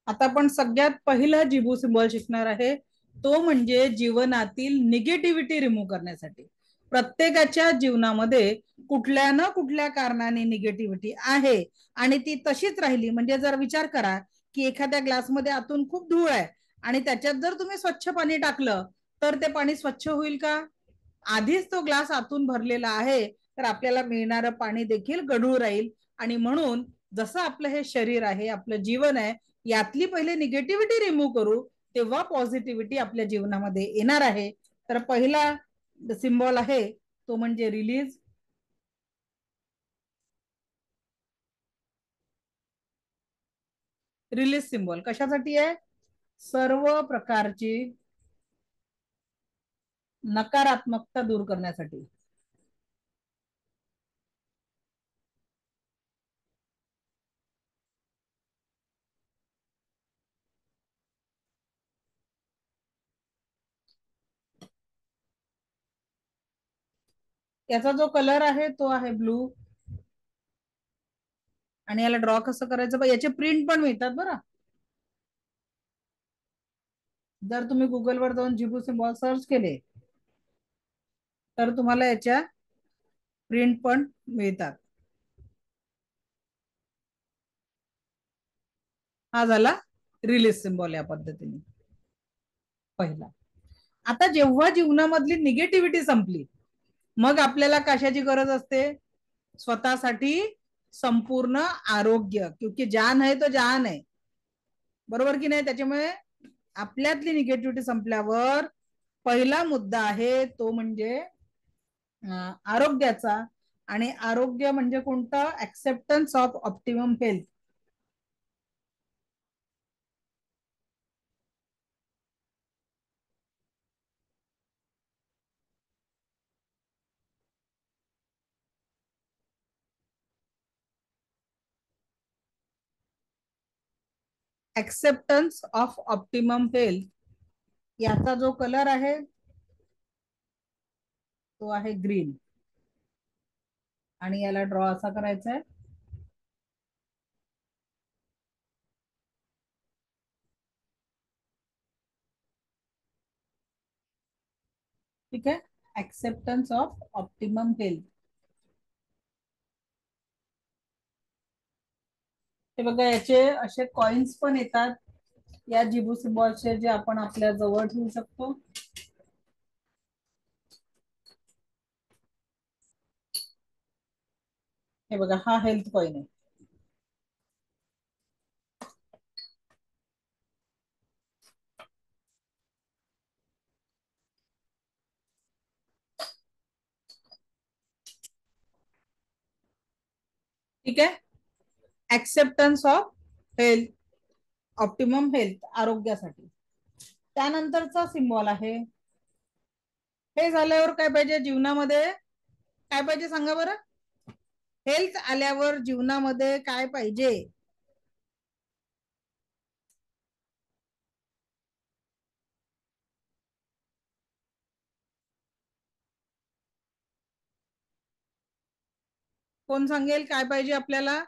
आता आपण सगळ्यात पहिला जिबू सिम्बॉल शिकणार आहे, तो म्हणजे जीवनातील निगेटिव्हिटी रिमूव्ह करण्यासाठी. प्रत्येकाच्या जीवनामध्ये कुठल्या ना कुठल्या कारणाने निगेटिव्हिटी आहे आणि ती तशीच राहिली. म्हणजे जर विचार करा की एखाद्या ग्लासमध्ये आतून खूप धूळ आहे आणि त्याच्यात जर तुम्ही स्वच्छ पाणी टाकलं तर ते पाणी स्वच्छ होईल का? आधीच तो ग्लास आतून भरलेला आहे, तर आपल्याला मिळणारं पाणी देखील गढूळ राहील. आणि म्हणून जसं आपलं हे शरीर आहे, आपलं जीवन आहे, यातली पहिले निगेटिव्हिटी रिमूव्ह करू, तेव्हा पॉझिटिव्हिटी आपल्या जीवनामध्ये येणार आहे. तर पहिला सिम्बॉल आहे तो म्हणजे रिलीज. रिलीज सिम्बॉल कशासाठी आहे? सर्व प्रकारची नकारात्मकता दूर करण्यासाठी. याचा जो कलर आहे तो आहे ब्लू. आणि याला ड्रॉ कसं करायचं, याचे प्रिंट पण मिळतात बरं. जर तुम्ही गुगलवर जाऊन जिबू सिम्बॉल सर्च केले तर तुम्हाला याच्या प्रिंट पण मिळतात. हा झाला रिलीज सिम्बॉल या पद्धतीने पहिला. आता जेव्हा जीवनामधली निगेटिव्हिटी संपली, मग आपल्याला कशाची गरज असते? स्वतःसाठी संपूर्ण आरोग्य, क्योंकि जान है तो जहान है, बरोबर की नाही? त्याच्यामुळे आपल्यातली निगेटिव्हिटी संपल्यावर पहिला मुद्दा आहे तो म्हणजे आरोग्याचा. आणि आरोग्य म्हणजे कोणतं? Acceptance of optimum health. Acceptance of optimum health याचा जो कलर आहे तो आहे ग्रीन. आणि याला ड्रॉ असा करायचा आहे. ठीक आहे, ऍक्सेप्टन्स ऑफ ऑप्टिमम हेल्थ. हे बघा, याचे असे कॉइन्स पण येतात या जिबू सिम्बॉलचे, जे आपण आपल्या जवळ ठेवू शकतो. हे बघा, हा हेल्थ कॉइन आहे. ठीक आहे, acceptance of health, optimum health, आरोग्यासाठी. त्यानंतरचा सिम्बॉल आहे, हे झाल्यावर काय पाहिजे जीवनामध्ये? काय पाहिजे सांगा बरं? हेल्थ आल्यावर जीवनामध्ये काय पाहिजे? कोण सांगेल काय पाहिजे आपल्याला?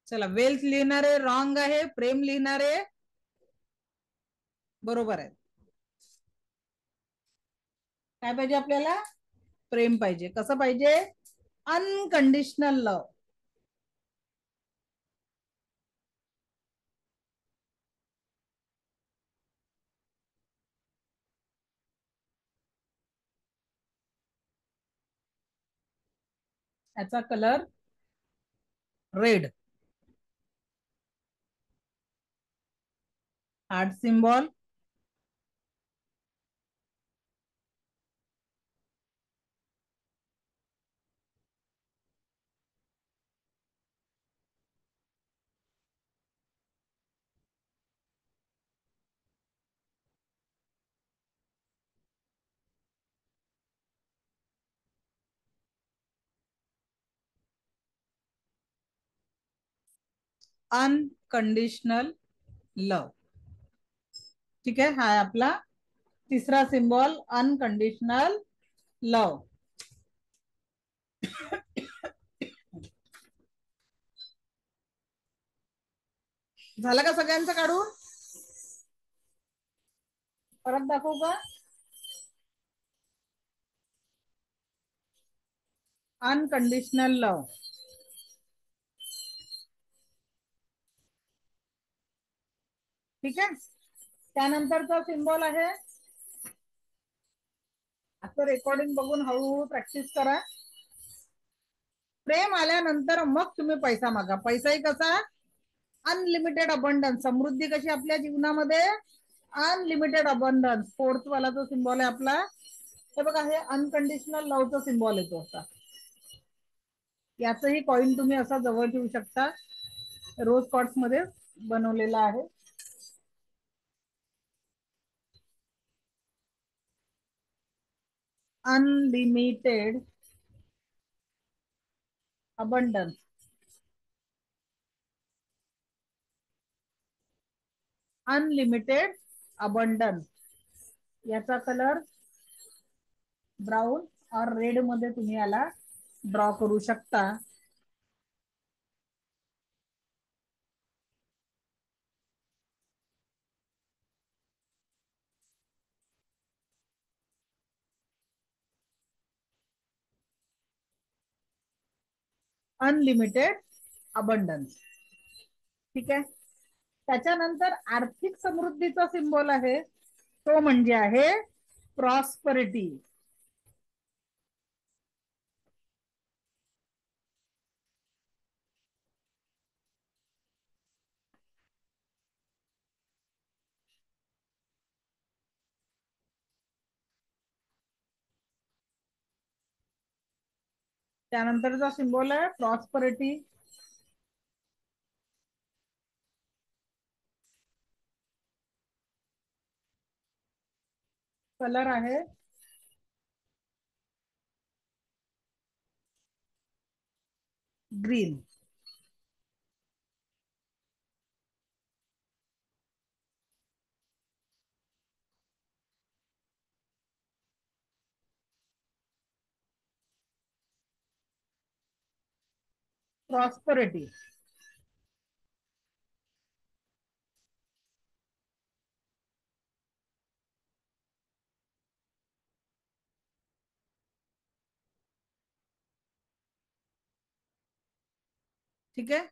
चला, वेल्थ लिहिणारे रॉंग आहे, प्रेम लिहिणारे बरोबर आहे. काय पाहिजे आपल्याला? प्रेम पाहिजे. कसं पाहिजे? Unconditional love. याचा colour red. Heart symbol, unconditional love. ठीक आहे, हा आपला तिसरा सिंबॉल अनकंडिशनल लव. झालं का सगळ्यांचं काढून? परत दाखवू का? Unconditional love. ठीक आहे, त्यानंतरचा सिंबॉल आहे, आता रेकॉर्डिंग बघून हळूहळू प्रॅक्टिस करा. प्रेम आल्यानंतर मग तुम्ही पैसा मागा. पैसाही कसा? Unlimited abundance. समृद्धी कशी आपल्या जीवनामध्ये? Unlimited abundance. फोर्थ वाला जो सिंबॉल आहे आपला, हे बघा, हे अनकंडिशनल लवचा सिंबॉल येतो असा. याचंही कॉइन तुम्ही असा जवळ ठेवू शकता. रोज कॉर्ड्स मध्ये बनवलेला आहे. Unlimited abundance. Unlimited abundance. याचा कलर ब्राऊन और रेड मध्ये तुम्ही याला ड्रॉ करू शकता. Unlimited abundance. ठीक आहे, त्याच्यानंतर आर्थिक समृद्धीचा सिंबॉल आहे, तो म्हणजे आहे प्रॉस्परिटी. त्यानंतरचा सिंबॉल आहे प्रॉस्परिटी. कलर आहे ग्रीन. प्रॉस्परिटी. ठीक आहे,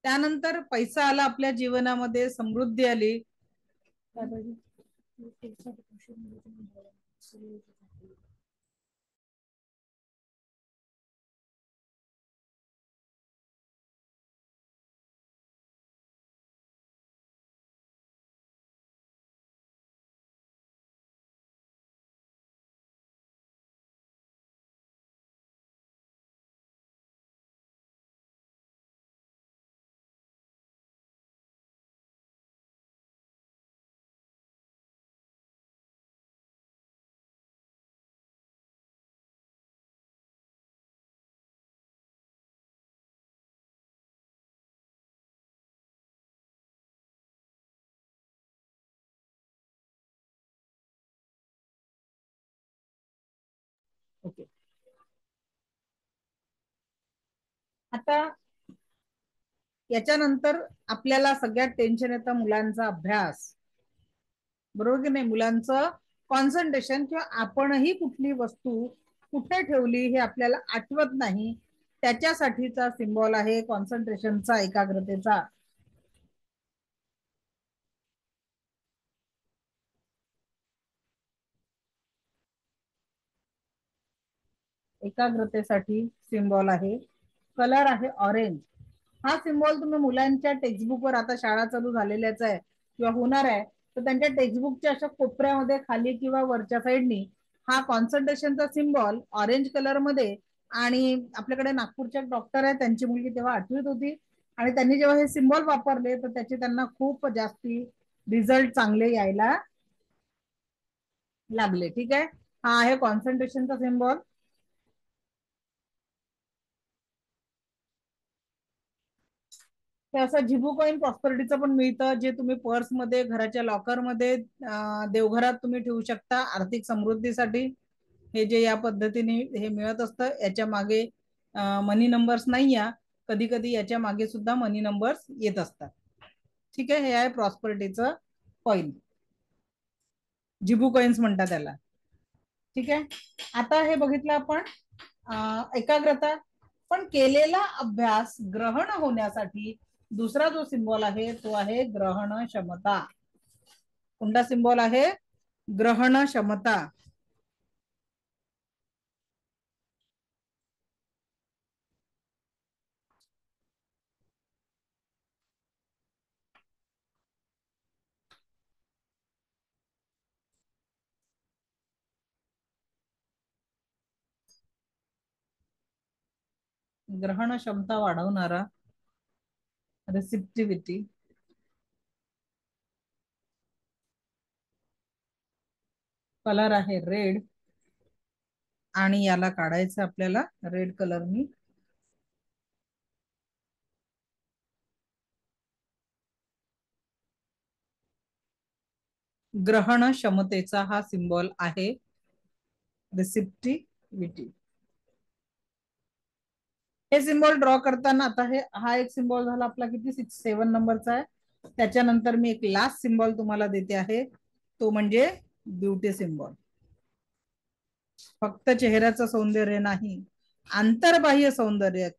त्यानंतर पैसा आला आपल्या जीवनामध्ये, समृद्धी आली. ओके, आता याच्यानंतर आपल्याला सगळ्यात टेन्शन येतं मुलांचा अभ्यास, बरोबर की नाही? मुलांचं कॉन्सन्ट्रेशन, किंवा आपणही कुठली वस्तू कुठे ठेवली हे आपल्याला आठवत नाही, त्याच्यासाठीचा सिम्बॉल आहे कॉन्सन्ट्रेशनचा, एकाग्रतेचा. एकाग्रतेसाठी सिम्बॉल आहे. कलर आहे ऑरेंज. हा सिम्बॉल तुम्ही मुलांच्या टेक्स्टबुकवर, आता शाळा चालू झालेल्याच आहे किंवा होणार आहे, तर त्यांच्या टेक्स्टबुकच्या अशा कोपऱ्यामध्ये खाली किंवा वरच्या साईडनी हा कॉन्सन्ट्रेशनचा सिम्बॉल ऑरेंज कलर मध्ये. आणि आपल्याकडे नागपूरच्या डॉक्टर आहे, त्यांची मुलगी तेव्हा 8वीत होती आणि त्यांनी जेव्हा हे सिम्बॉल वापरले तर त्याचे त्यांना खूप जास्ती रिझल्ट चांगले यायला लागले. ठीक आहे, हा आहे कॉन्सन्ट्रेशनचा सिम्बॉल. ते असं झिबू कॉइन प्रॉस्पेरिटीचं पण मिळतं, जे तुम्ही पर्समध्ये, घराच्या लॉकरमध्ये, देवघरात तुम्ही ठेवू शकता आर्थिक समृद्धीसाठी. हे जे या पद्धतीने हे मिळत असतं, याच्या मागे मनी नंबर्स नाही या, कधी कधी याच्या मागे सुद्धा मनी नंबर्स येत असतात. ठीक आहे, हे आहे प्रॉस्पेरिटीचं कॉइन, झिबू कॉइन्स म्हणतात त्याला. ठीक आहे, आता हे बघितलं आपण एकाग्रता. पण केलेला अभ्यास ग्रहण होण्यासाठी दुसरा जो सिम्बॉल आहे तो आहे ग्रहण क्षमता. कोणता सिम्बॉल आहे? ग्रहण क्षमता. ग्रहण क्षमता वाढवणारा, रिसिप्टिव्हिटी. कलर आहे रेड आणि याला काढायचं आपल्याला रेड कलरनी. ग्रहण क्षमतेचा हा सिम्बॉल आहे रिसिप्टिव्हिटी. हे सिम्बॉल ड्रॉ करताना आता हा एक सिम्बॉल झाला आपला, किती 7 नंबरचा आहे. त्याच्यानंतर मी एक लास्ट सिम्बॉल तुम्हाला देते आहे, तो म्हणजे ब्युटी सिम्बॉल. फक्त चेहऱ्याचं सौंदर्य नाही, आंतरबाह्य सौंदर्य.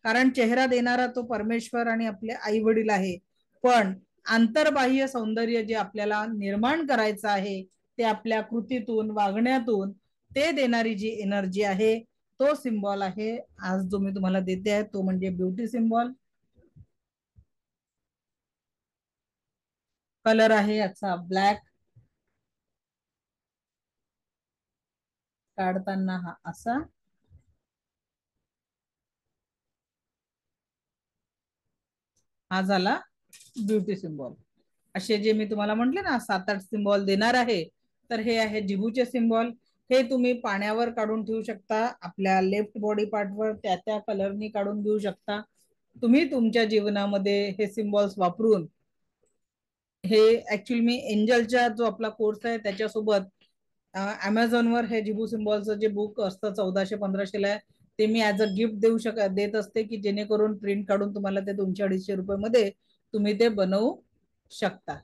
कारण चेहरा देणारा तो परमेश्वर आणि आपले आई वडील आहे, पण आंतरबाह्य सौंदर्य जे आपल्याला निर्माण करायचं आहे ते आपल्या कृतीतून, वागण्यातून, ते देणारी जी एनर्जी आहे तो सिम्बॉल आहे आज जो मी तुम्हाला देते आहे, तो म्हणजे ब्युटी सिम्बॉल. कलर आहे याचा ब्लॅक. काढताना हा असा, हा झाला ब्युटी सिम्बॉल. असे जे मी तुम्हाला म्हटले ना 7-8 सिम्बॉल देणार आहे, तर हे आहे जिबूचे सिम्बॉल. हे तुम्ही पाण्यावर काढून ठेवू शकता, आपल्या लेफ्ट बॉडी पार्टवर त्या कलरनी काढून घेऊ शकता. तुम्ही तुमच्या जीवनामध्ये हे सिम्बॉल्स वापरून, हे ऍक्च्युअली मी एंजलच्या जो आपला कोर्स आहे त्याच्यासोबत अमेझॉनवर हे जिबू सिम्बॉलचं जे बुक असतं 1400-1500 ला, ते मी ऍज अ गिफ्ट देत असते, की जेणेकरून प्रिंट काढून तुम्हाला ते 200-250 रुपये तुम्ही ते बनवू शकता.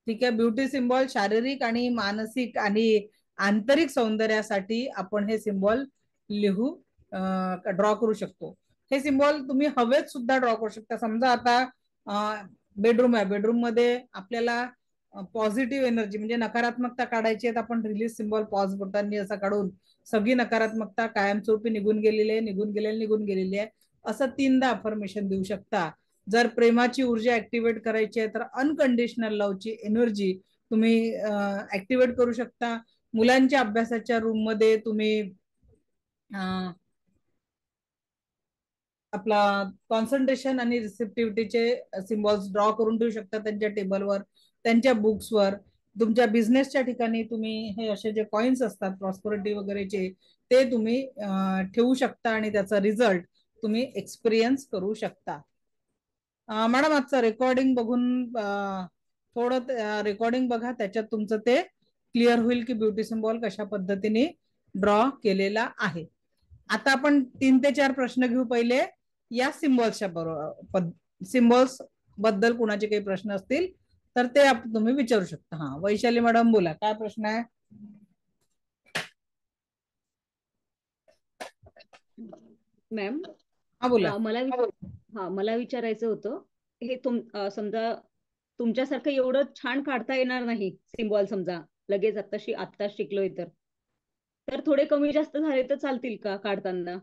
ठीक आहे, ब्युटी सिम्बॉल शारीरिक आणि मानसिक आणि आंतरिक सौंदर्यासाठी आपण हे सिम्बॉल ड्रॉ करू शकतो. हे सिम्बॉल तुम्ही हवेत सुद्धा ड्रॉ करू शकता. समजा आता बेडरूम आहे, बेडरूम मध्ये आपल्याला पॉझिटिव्ह एनर्जी म्हणजे नकारात्मकता काढायची आहे, आपण रिलीज सिम्बॉल पॉज बोटांनी असं काढून सगळी नकारात्मकता कायमस्वरूपी निघून गेलेली आहे, निघून गेलेली आहे, असं 3दा अफर्मेशन देऊ शकता. जर प्रेमाची ऊर्जा ऍक्टिव्हेट करायची आहे तर अनकंडिशनल लवची एनर्जी तुम्ही ऍक्टिव्हेट करू शकता. मुलांच्या अभ्यासाच्या रूम मध्ये तुम्ही आपला कॉन्सन्ट्रेशन आणि रिसेप्टिव्हिटीचे सिम्बॉल्स ड्रॉ करून ठेवू शकता त्यांच्या टेबलवर, त्यांच्या बुक्सवर. तुमच्या बिझनेसच्या ठिकाणी तुम्ही हे असे जे कॉइन्स असतात प्रॉस्पेरिटी वगैरेचे, ते तुम्ही ठेवू शकता आणि त्याचा रिझल्ट तुम्ही एक्सपिरियन्स करू शकता. मॅडम आजचं रेकॉर्डिंग बघून थोडं रेकॉर्डिंग बघा, त्याच्यात तुमचं ते क्लिअर होईल की ब्युटी सिम्बॉल कशा पद्धतीने ड्रॉ केलेला आहे. आता आपण 3 ते 4 प्रश्न घेऊ पहिले या सिम्बॉल्सच्या बरोबर. सिम्बॉल्स बद्दल कुणाचे काही प्रश्न असतील तर ते तुम्ही विचारू शकता. हा, वैशाली मॅडम बोला, काय प्रश्न आहे? मॅम हा बोला. मला विचारायचं होतं, हे समजा तुमच्यासारखं एवढं छान काढता येणार नाही सिम्बॉल, समजा लगेच आत्ता शिकलोय तर थोडे कमी जास्त झाले तर चालतील का काढताना?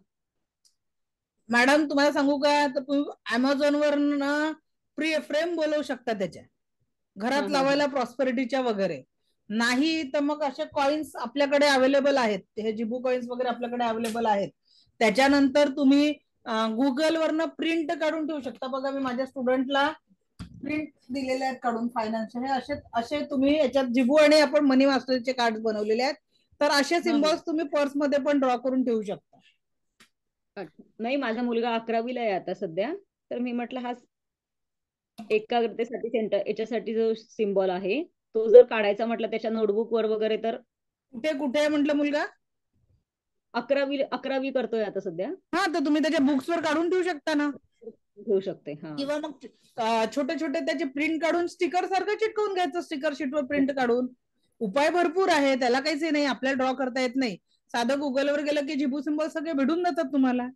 मॅडम तुम्हाला सांगू का, तर तुम्ही अमेझॉन वर ना प्री फ्रेम बोलवू शकता त्याच्या घरात लावायला, प्रॉस्पेरिटीच्या वगैरे. नाही तर मग असे कॉइन्स आपल्याकडे अवेलेबल आहेत, हे जिबू कॉइन्स वगैरे आपल्याकडे अवेलेबल आहेत. त्याच्यानंतर तुम्ही गुगल वरनं प्रिंट काढून ठेवू शकता. बघा मी माझ्या स्टुडंटला प्रिंट दिलेले आहेत काढून फायनान्शियल. हे असे तुम्ही याच्यात जिबू आणि आपण मनी मास्टरचे कार्ड बनवलेले आहेत. तर असे सिम्बॉल्स तुम्ही पर्स मध्ये पण ड्रॉ करून ठेवू शकता. नाही, माझा मुलगा 11वीला आहे आता सध्या, तर मी म्हटलं हा एकाग्रतेसाठी याच्यासाठी जो सिम्बॉल आहे तो जर काढायचा म्हटलं त्याच्या नोटबुक वर वगैरे, तर कुठे आहे म्हटलं मुलगा? 11वी करतोय आता सध्या. हा, तर तुम्ही त्याच्या बुक्स वर काढून ठेवू शकता ना. ठेवू शकते. किंवा मग छोटे छोटे त्याचे प्रिंट काढून स्टिकर सारखं चिटकवून घ्यायचं, स्टिकर शीटवर प्रिंट काढून. उपाय भरपूर आहे, त्याला काहीच नाही. आपल्याला ड्रॉ करता येत नाही, साधं गुगलवर गेलं की जिबू सिम्बॉल सगळे भेटून जातात तुम्हाला.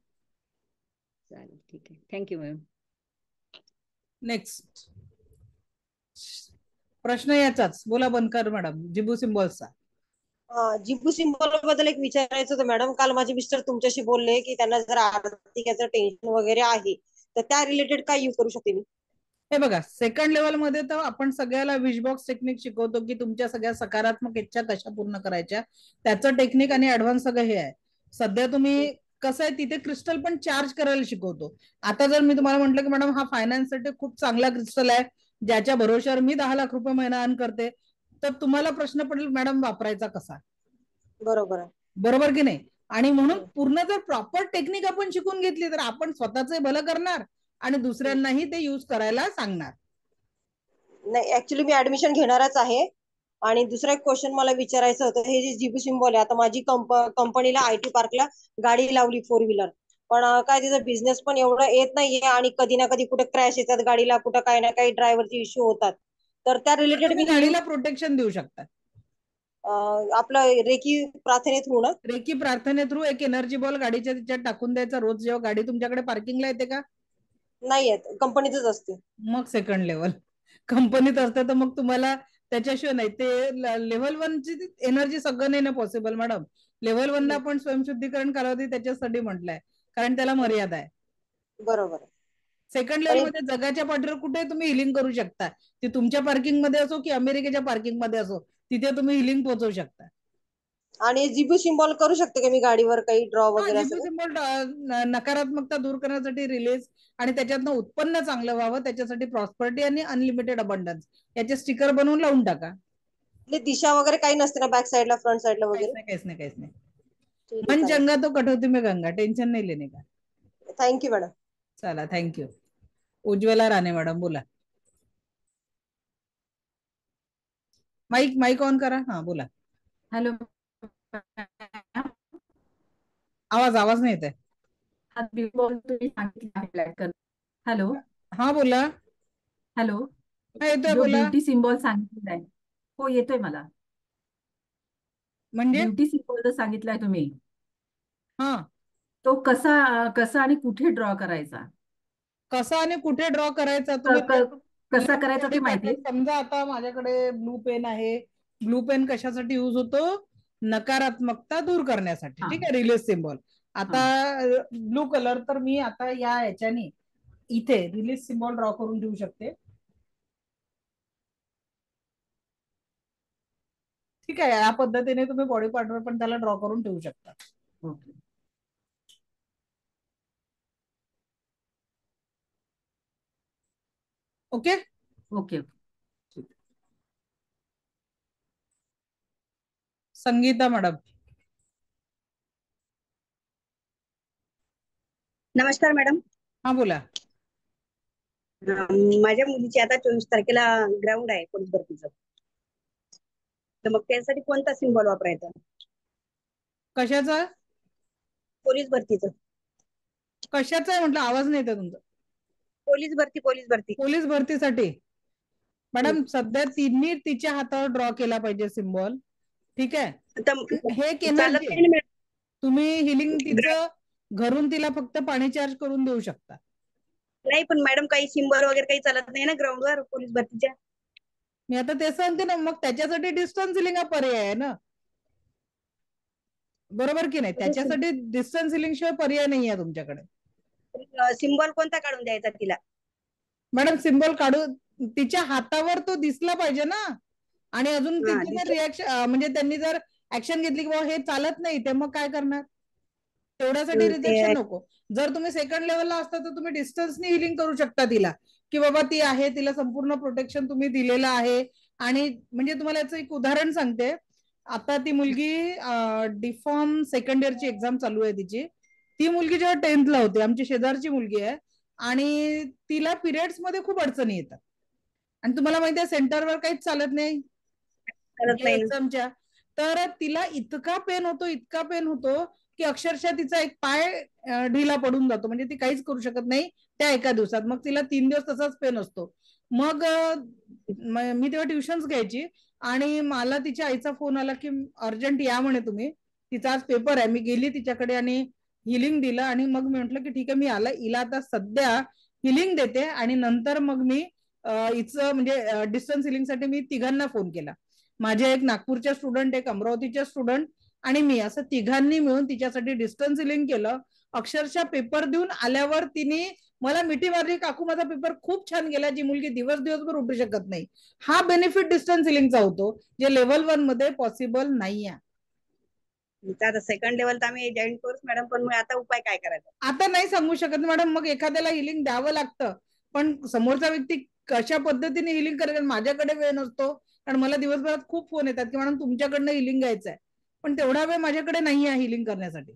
चालेल, ठीक आहे. Thank you ma'am. नेक्स्ट प्रश्न याचाच, बोला बनकर मॅडम, जिबू सिम्बॉल्सचा. जिबू सिम्बॉल बद्दल एक विचारायचं होतं मॅडम. काल माझे मिस्टर तुमच्याशी बोलले की त्यांना जर आर्थिक याचं टेन्शन वगैरे आहे तर त्या रिलेटेड काय यूज करू शकते मी? हे बघा, सेकंड लेवल मध्ये तर आपण सगळ्याला विश बॉक्स टेक्निक शिकवतो की तुमच्या सगळ्या सकारात्मक इच्छा कशा पूर्ण करायच्या, त्याचं टेक्निक आणि ऍडव्हान्स सगळं हे आहे. सध्या तुम्ही कसं आहे, तिथे क्रिस्टल पण चार्ज करायला शिकवतो. आता जर मी तुम्हाला म्हटलं की मॅडम हा फायनान्स साठी खूप चांगला क्रिस्टल आहे, ज्याच्या भरोश्यावर मी 10 लाख रुपये महिना अर्न करते, तर तुम्हाला प्रश्न पडेल मॅडम वापरायचा कसा. बरोबर आहे, बरोबर की नाही? आणि म्हणून पूर्ण जर प्रॉपर टेक्निक आपण शिकून घेतली तर आपण स्वतःच भलं करणार आणि दुसऱ्यांनाही ते युज करायला सांगणार. नाही, ऍक्च्युली मी ऍडमिशन घेणारच आहे. आणि दुसरा एक क्वेश्चन मला विचारायचं होतं, हे जे जिबू सिम्बॉल आहे, आता माझी कंपनीला IT पार्कला गाडी लावली 4 व्हीलर, पण काय तिचा बिझनेस पण एवढा येत नाहीये आणि कधी ना कधी कुठे क्रॅश येतात गाडीला, कुठं काही ना काही ड्रायव्हरचे इश्यू होतात. तर त्या रिलेटेड मी गाडीला प्रोटेक्शन देऊ शकता आपलं रेकी प्रार्थने थ्रू ना. रेकी प्रार्थने थ्रू एक एनर्जी बॉल गाडीच्या तिच्यात टाकून द्यायचा. रोज जेव्हा गाडी तुमच्याकडे पार्किंगला येते का? नाही येत, कंपनीतच असते. मग सेकंड लेवल कंपनीत असते तर मग तुम्हाला त्याच्याशिवाय नाही. ते लेव्हल 1 ची एनर्जी सगळं नाही ना पॉसिबल मॅडम. लेव्हल 1 ला आपण स्वयंशुद्धीकरण कालावधी त्याच्यासाठी म्हटलंय, कारण त्याला मर्यादा आहे. बरोबर. सेकंड लेवल मध्ये जगाच्या पाठीवर कुठे तुम्ही हिलिंग करू शकता. ती तुमच्या पार्किंग मध्ये असो की अमेरिकेच्या पार्किंग मध्ये असो, तिथे तुम्ही हिलिंग पोहोचवू शकता. आणि जिबू सिम्बॉल करू शकते का मी गाडीवर काही ड्रॉ वगैरे? जिबू सिम्बॉल नकारात्मकता दूर करण्यासाठी, रिलीज आणि त्याच्यातनं उत्पन्न चांगलं व्हावं त्याच्यासाठी प्रॉस्पर्टी आणि अनलिमिटेड अबंडन्स याचे स्टिकर बनवून लावून टाका. दिशा वगैरे काही नसते ना बॅक साईडला, फ्रंट साईडला वगैरे? काहीच नाही. मन चंगा तो कटौती में गंगा, टेन्शन नाही लेने का. Thank you madam. चला, थँक्यू. उज्ज्वला राणे मॅडम बोला. माईक ऑन करा. हा बोला. हॅलो, आवाज नाही येत आहे. हॅलो, हा बोला. हॅलो, येतोय बोला. ब्युटी सिम्बॉल सांगितलेला आहे. हो, येतोय मला. म्हणजे ब्युटी सिम्बॉल सांगितलाय तुम्ही, हा, तो कसा आणि कुठे ड्रॉ करायचा? कसा आणि कुठे ड्रॉ करायचा कसा करायचा ते माहिती? समजा आता माझ्याकडे ब्लू पेन आहे. ब्लू पेन कशासाठी यूज होतो? नकारात्मकता दूर करण्यासाठी. ठीक आहे, रिलीज सिम्बॉल. आता ब्लू कलर, तर मी आता या याच्याने इथे रिलीज सिम्बॉल ड्रॉ करून ठेवू शकते. ठीक आहे, या पद्धतीने तुम्ही बॉडी पार्टवर पण त्याला ड्रॉ करून ठेवू शकता. Okay okay. संगीता मॅडम. नमस्कार मॅडम. हा बोला. माझ्या मुलीची आता 24 तारखेला ग्राउंड आहे पोलीस भरतीचं, तर मग त्यासाठी कोणता सिम्बॉल वापरायचा? कशाचा? पोलीस भरतीचं. कशाचा आहे म्हटलं? आवाज नाही येत तुमचा. पोलीस भरतीसाठी मॅडम सध्या तिन्ही तिच्या हातावर ड्रॉ केला पाहिजे सिम्बॉल. ठीक आहे, हे केलं तुम्ही हिलिंग तिचं घरून तिला फक्त पाणी चार्ज करून देऊ शकता. नाही पण मॅडम काही सिम्बॉल वगैरे काही चालत नाही ना ग्राउंडवर पोलीस भरतीच्या. मी आता ते सांगते ना, मग त्याच्यासाठी डिस्टन्स हिलिंग हा पर्याय आहे ना, बरोबर की नाही? त्याच्यासाठी डिस्टन्स हिलिंग शिवाय पर्याय नाही आहे तुमच्याकडे. सिम्बॉल कोणता काढून द्यायचा तिला? मॅडम सिम्बॉल काढून तिच्या हातावर तो दिसला पाहिजे ना, आणि अजून हा, तिथे जर रिॲक्शन म्हणजे त्यांनी जर ऍक्शन घेतली की बाबा हे चालत नाही, ते मग काय करणार? तेवढ्यासाठी ते रिजेक्शन नको. जर तुम्ही सेकंड लेवलला असता तर तुम्ही डिस्टन्सनी हिलिंग करू शकता तिला, की बाबा ती आहे, तिला संपूर्ण प्रोटेक्शन तुम्ही दिलेलं आहे. आणि म्हणजे तुम्हाला याचं एक उदाहरण सांगते. आता ती मुलगी डिफॉर्म सेकंड इयरची एक्झाम चालू आहे तिची. ती मुलगी जेव्हा 10th ला होती, आमची शेजारची मुलगी आहे, आणि तिला पिरियड्स मध्ये खूप अडचणी येतात. आणि तुम्हाला माहिती आहे सेंटरवर काहीच चालत नाही चालत नाही ना. एक्झामच्या. तर तिला इतका पेन होतो, इतका पेन होतो की अक्षरशः तिचा एक पाय ढिला पडून जातो, म्हणजे ती काहीच करू शकत नाही त्या एका दिवसात. मग तिला 3 दिवस तसाच पेन असतो. मग मी तेव्हा ट्युशन्स घ्यायची, आणि मला तिच्या आईचा फोन आला की अर्जंट या म्हणे तुम्ही, तिचा आज पेपर आहे. मी गेली तिच्याकडे आणि हिलिंग दिलं, आणि मग मी म्हंटल की ठीक आहे मी आला, हिला आता सध्या हिलिंग देते आणि नंतर मग मी हिचं म्हणजे डिस्टन्स हिलिंगसाठी मी तिघांना फोन केला. माझ्या एक नागपूरच्या स्टुडंट, एक अमरावतीच्या स्टुडंट आणि मी, असं तिघांनी मिळून तिच्यासाठी डिस्टन्स हिलिंग केलं. अक्षरशः पेपर देऊन आल्यावर तिने मला मिठी मारली, काकू माझा पेपर खूप छान गेला, जी मुलगी दिवसभर उठू शकत नाही. हा बेनिफिट डिस्टन्स हिलिंगचा होतो, जे लेव्हल 1 मध्ये पॉसिबल नाही आहे. आता सेकंड लेवल तर आम्ही जॉईन करूच मॅडम, पण मग आता उपाय काय करायचा? आता नाही सांगू शकत मॅडम, मग एखाद्याला हिलिंग द्यावं लागतं, पण समोरचा व्यक्ती कशा पद्धतीने हिलिंग करेल. माझ्याकडे वेळ नसतो, कारण मला दिवसभरात खूप फोन येतात की मॅडम तुमच्याकडनं हिलिंग घ्यायचं आहे, पण तेवढा वेळ माझ्याकडे नाही आहे हिलिंग करण्यासाठी.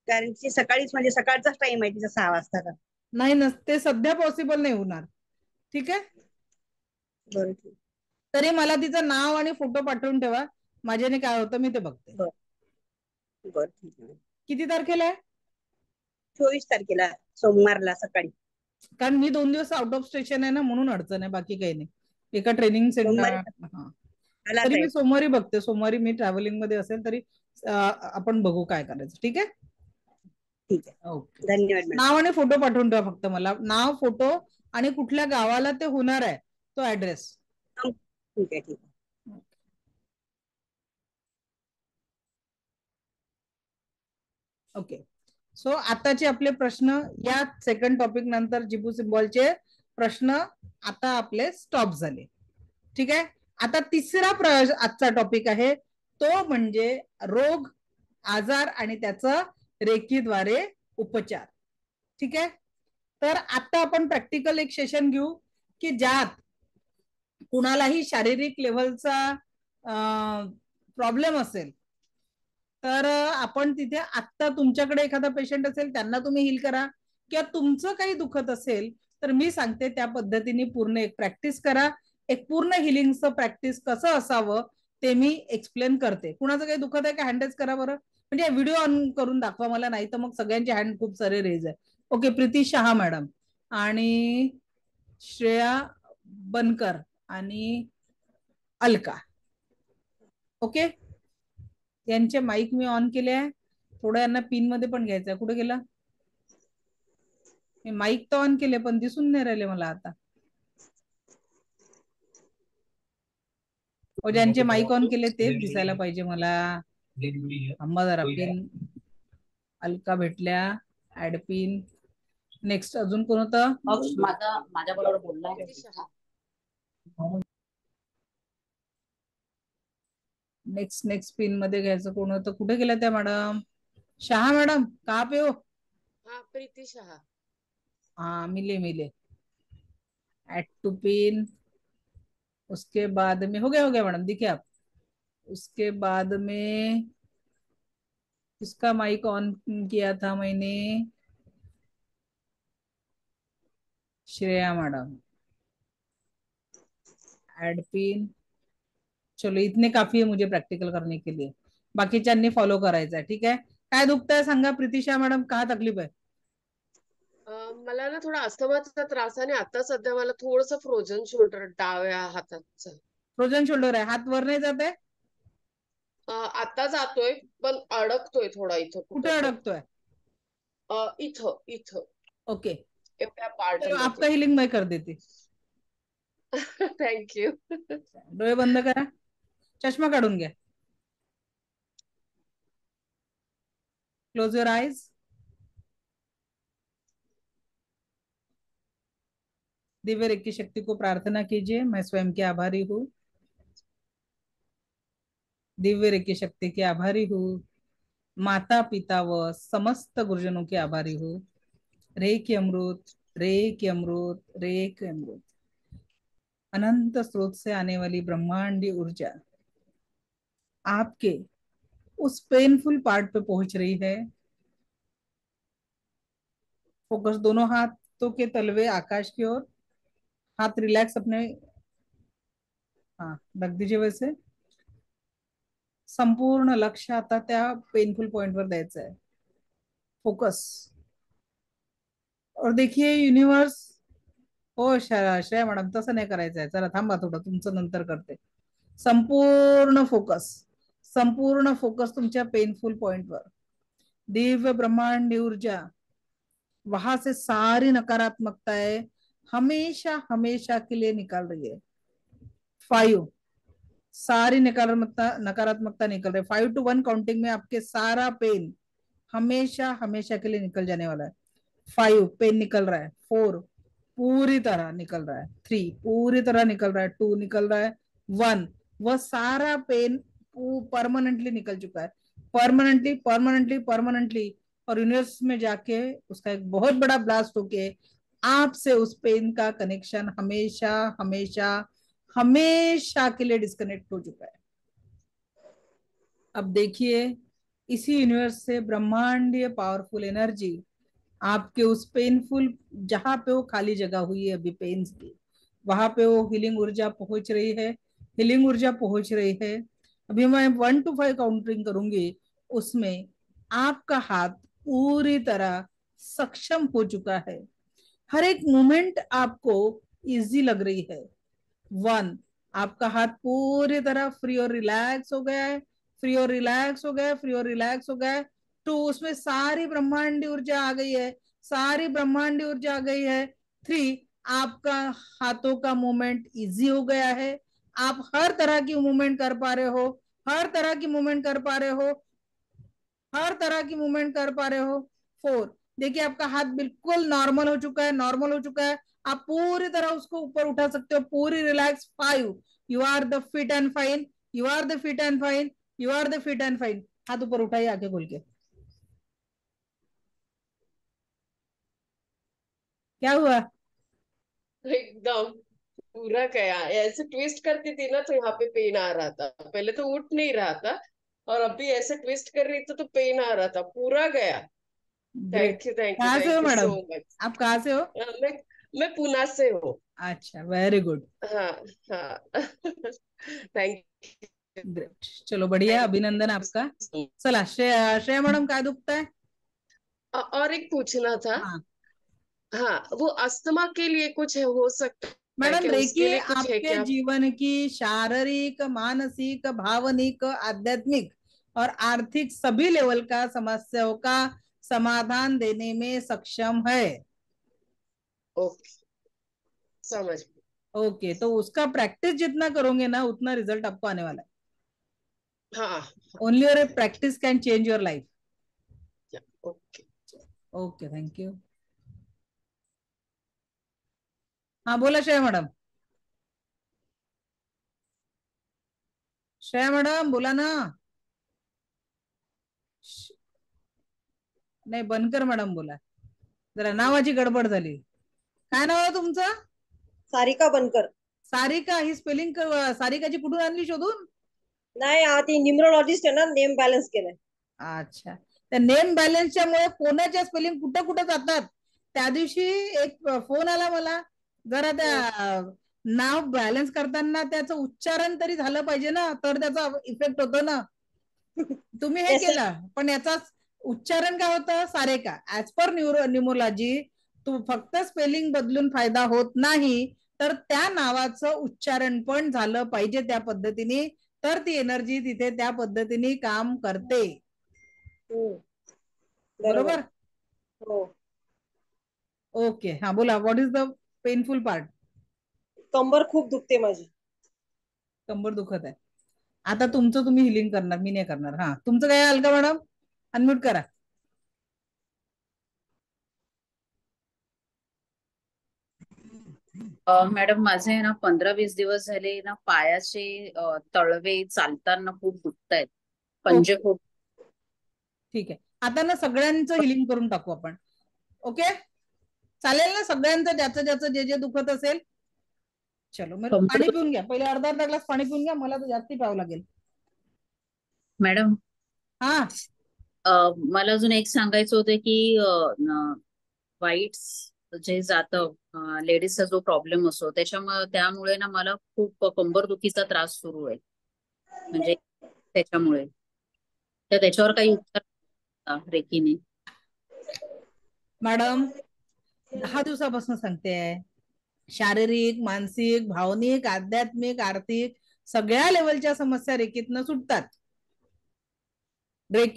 कारण की सकाळीच म्हणजे सकाळचाच टाइम आहे तिचा 6 वाजताचा. नाही नसते, सध्या पॉसिबल नाही होणार. ठीक आहे, बरं ठीक. तरी मला तिचं नाव आणि फोटो पाठवून ठेवा, माझ्याने काय होतं मी ते बघते. बरं ठीक आहे. किती तारखेला आहे? 24 तारखेला सोमवारला सकाळी. कारण मी 2 दिवस आउट ऑफ स्टेशन आहे ना, म्हणून अडचण आहे, बाकी काही नाही. एका ट्रेनिंग सेंटर. तरी मी सोमवारी बघते, सोमवारी मी ट्रॅव्हलिंग मध्ये असेल तरी आपण बघू काय करायचं. ठीक आहे, ठीक आहे, ओके. धन्यवाद. नाव आणि फोटो पाठवून ठेवा फक्त मला, नाव, फोटो आणि कुठल्या गावाला ते होणार आहे तो ऍड्रेस. ठीक आहे, ठीक आहे. ओके. सो आताचे आपले प्रश्न, या सेकंड टॉपिक नंतर जिबू सिम्बॉलचे प्रश्न आता आपले स्टॉप झाले. ठीक आहे, आता तिसरा आजचा टॉपिक आहे तो म्हणजे रोग, आजार आणि त्याचा रेखीद्वारे उपचार. ठीक आहे, तर आता आपण प्रॅक्टिकल एक सेशन घेऊ की ज्यात कुणालाही शारीरिक लेव्हलचा प्रॉब्लेम असेल तर आपण तिथे आत्ता तुमच्याकडे एखादा पेशंट असेल त्यांना तुम्ही हील करा, किंवा तुमचं काही दुखत असेल तर मी सांगते त्या पद्धतीने पूर्ण एक प्रॅक्टिस करा. एक पूर्ण हिलिंगचं प्रॅक्टिस कसं असावं ते मी एक्सप्लेन करते. कुणाचं काही दुखत आहे का हँडरेज करा बरं, म्हणजे व्हिडिओ ऑन करून दाखवा मला, नाही तर मग सगळ्यांचे हँड खूप सारे रेज आहे. ओके, प्रीती शहा मॅडम आणि श्रेया बनकर आणि अलका. ओके, यांचे माईक मी ऑन केले आहे. थोडं यांना पिन मध्ये पण घ्यायचं आहे. कुठे गेला? मी माईक तर ऑन केले पण दिसून नाही राहिले मला आता. ज्यांचे माईक ऑन केले तेच दिसायला पाहिजे मला. थांबा जरा. पिन अलका भेटल्या, ऍड पिन. नेक्स्ट अजून कोण होतं? माझ्या बरोबर बोलला. नेक्स्ट पिन मध्ये घ्यायचं कोण होतं? कुठे गेल्या त्या मॅडम? शहा मॅडम कहाँ पे हो? हाँ, प्रीति शाह. हाँ मिले. Add to pin. उसके बाद में हो गया मैडम, देखिए आप. उसके बाद में इसका माइक ऑन किया था मैंने, श्रेया मैडम. Add pin. चलो इतने काफी है मुझे प्रैक्टिकल करने के लिए, बाकीच्यांनी फॉलो करायचं आहे. ठीक आहे, काय दुखतंय सांगा प्रीतिशा मॅडम, काय तकलीफ आहे? मला ना थोडा अस्थमाचा त्रास आहे आणि आता सध्या मला थोडस फ्रोझन शोल्डर डाव्या हाताचं. फ्रोझन शोल्डर आहे, हात वर नाही जात आहे? आता जातोय पण अडकतोय थोडा इथं. कुठे अडकतोय? इथं इथं ओके, एवढ्या पार्ट चलो आपका मध्ये. हिलिंग मैं कर देती. थँक्यू. डोळे बंद करा, चष्मा काढून घ्या. Close your eyes. Divya recce शक्ति को प्रार्थना कीजिए, मैं स्वयं की आभारी हूँ. दिव्य रेकी शक्ति की आभारी हूँ. माता पिता व समस्त गुरुजनों के आभारी हूँ. रेकी अमृत, रेकी अमृत, रेकी अमृत. अनंत स्रोत से आने वाली ब्रह्मांडी ऊर्जा आपके उस पेनफुल पार्ट पे पहुंच रही है. फोकस दोनों हाथों के तलवे आकाश की ओर. हाथ रिलैक्स अपने, हाँ रख दीजिए वैसे. संपूर्ण लक्ष आता त्या पेनफुल पॉइंटवर द्यायचं आहे. फोकस. और देखिए युनिवर्स. हो श्रेया मॅडम, तसं नाही करायचं आहे. चला थांबा थोडं, तुमचं नंतर करते. संपूर्ण फोकस, संपूर्ण फोकस तुमच्या पेनफुल पॉइंटवर. दिव्य ब्रह्मांड ऊर्जा वहां से सारी नकारात्मकताएं हमेशा हमेशा के लिए निकाल रही है. 5, सारी नकारात्मकता नकारात्मकता निकल रही है. 5 to 1 काउंटिंग में आपके सारा पेन हमेशा हमेशा के लिए निकल जाने वाला है. 5 पेन निकल रहा है. 4 पूरी तरह निकल रहा है. 3 पूरी तरह निकल रहा है. 2 निकल रहा है. 1 वह सारा पेन परमानेंटली निकल चुका है. Permanently permanently permanently. और यूनिवर्स में जाके उसका एक बहुत बड़ा ब्लास्ट होके आपसे उस पेन का कनेक्शन हमेशा हमेशा हमेशा के लिए डिस्कनेक्ट हो चुका है. अब देखिए इसी यूनिवर्स से ब्रह्मांडीय पावरफुल एनर्जी आपके उस पेनफुल, जहां पे वो खाली जगह हुई है अभी पेन्स की, वहां पे वो हीलिंग ऊर्जा पहुंच रही है. हीलिंग ऊर्जा पहुंच रही है. अभी मैं 1 to 5 काउंटिंग करूंगी, उसमें आपका हाथ पूरी तरह सक्षम हो चुका है. हर एक मोमेंट आपको इजी लग रही है. 1 आपका हाथ पूरी तरह फ्री और रिलैक्स हो गया है. फ्री और रिलैक्स हो गया, फ्री और रिलैक्स हो गया. 2 उसमें सारी ब्रह्मांडी ऊर्जा आ गई है. सारी ब्रह्मांडी ऊर्जा आ गई है. 3 आपका हाथों का मूवमेंट इजी हो गया है. आप हर तरह की मूवमेंट कर पा रहे हो. हर तरह की मूवमेंट कर पा रहे हो. हर तरह की मूवमेंट कर पा रहे हो. 4 देखिए आपका हाथ बिल्कुल नॉर्मल हो चुका है. नॉर्मल हो चुका है. आप पूरी तरह उसको ऊपर उठा सकते हो, पूरी relax. 5 you are the fit and fine. You are the fit and fine. You are the fit and fine. हाथ ऊपर उठाइए आगे खोल के. क्या हुआ? एकदम पूरा गया. ऐसे ट्विस्ट करती थी ना तो यहाँ पे पेन आ रहा था. पहले तो उठ नहीं रहा था और अभी ऐसे ट्विस्ट कर रही थी तो पेन आ रहा था. पूरा गया. Great. Thank you thank you कहाँ से हो thank you madam? So much. आप कहाँ से हो? मैं पुणे से हूँ. अच्छा, वेरी गुड. हाँ हाँ. थैंक ग्रेट, चलो बढ़िया, अभिनंदन आपका. चला श्रेया मैडम, काय दुखता है? और एक पूछना था. हाँ हाँ, वो अस्थमा के लिए कुछ है, हो सकता है मैडम, क्या? उसके देखिए लिए कुछ है आपके क्या? जीवन की शारीरिक, मानसिक, भावनिक, आध्यात्मिक और आर्थिक सभी लेवल का समस्याओं का समाधान देने में सक्षम है. ओके, समझ. ओके, तो उसका प्रैक्टिस जितना करोगे ना उतना रिजल्ट आपको आने वाला है. हाँ. Only your practice can change your life. Okay. Okay, thank you. हाँ बोला श्रेया मैडम. श्रेया मैडम बोला ना. नाही, बनकर मॅडम बोला. जरा नावाची गडबड झाली. काय नाव आहे तुमचं? सारिका बनकर. सारिका, ही स्पेलिंग सारिकाची कुठून आणली शोधून? नाही ती न्यूमरोलॉजिस्ट आहे ना, नेम बॅलन्स केलाय. अच्छा, त्या नेम बॅलन्सच्या मुळे फोनाच्या स्पेलिंग कुठं कुठं जातात. त्या दिवशी एक फोन आला मला, जरा त्या नाव बॅलन्स करताना त्याचं उच्चारण तरी झालं पाहिजे ना, तर त्याचा इफेक्ट होतो ना. तुम्ही हे केलं, पण याचा उच्चारण काय होतं? सारेका. ऍज पर न्यूमरोलॉजी तू फक्त स्पेलिंग बदलून फायदा होत नाही, तर त्या नावाचं उच्चारण पण झालं पाहिजे त्या पद्धतीने, तर ती एनर्जी तिथे त्या पद्धतीने काम करते. बरोबर. हो. ओके, हा बोला. What is the painful part? कंबर खूप दुखते माझी. कंबर दुखत आहे. आता तुमचं तुम्ही हिलिंग करणार, मी नाही करणार. हा, तुमचं काय अलका मॅडम? अनम्यूट करा. मॅडम माझे ना 15-20 दिवस झाले ना पायाचे तळवे चालताना खूप दुखतायत. पंजे खूप. ठीक आहे, आता ना सगळ्यांचं हिलिंग करून टाकू आपण. ओके, चालेल ना सगळ्यांचं, ज्याचं ज्याचं जे जे दुखत असेल. चलो, मग पाणी पिऊन घ्या. पहिले अर्धा ग्लास पाणी पिऊन घ्या, मला तर जास्ती प्यावं लागेल. मॅडम हा, मला अजून एक सांगायचं होतं की वाईट्स जे जातं लेडीजचा जो प्रॉब्लेम असतो त्यामुळे ना मला खूप कंबरदुखीचा त्रास सुरू आहे. म्हणजे त्याच्यामुळे तर त्याच्यावर काही उपचार का रेकीने? मॅडम 10 दिवसापासून सांगते, शारीरिक, मानसिक, भावनिक, आध्यात्मिक, आर्थिक सगळ्या लेवलच्या समस्या रेकीतनं सुटतात.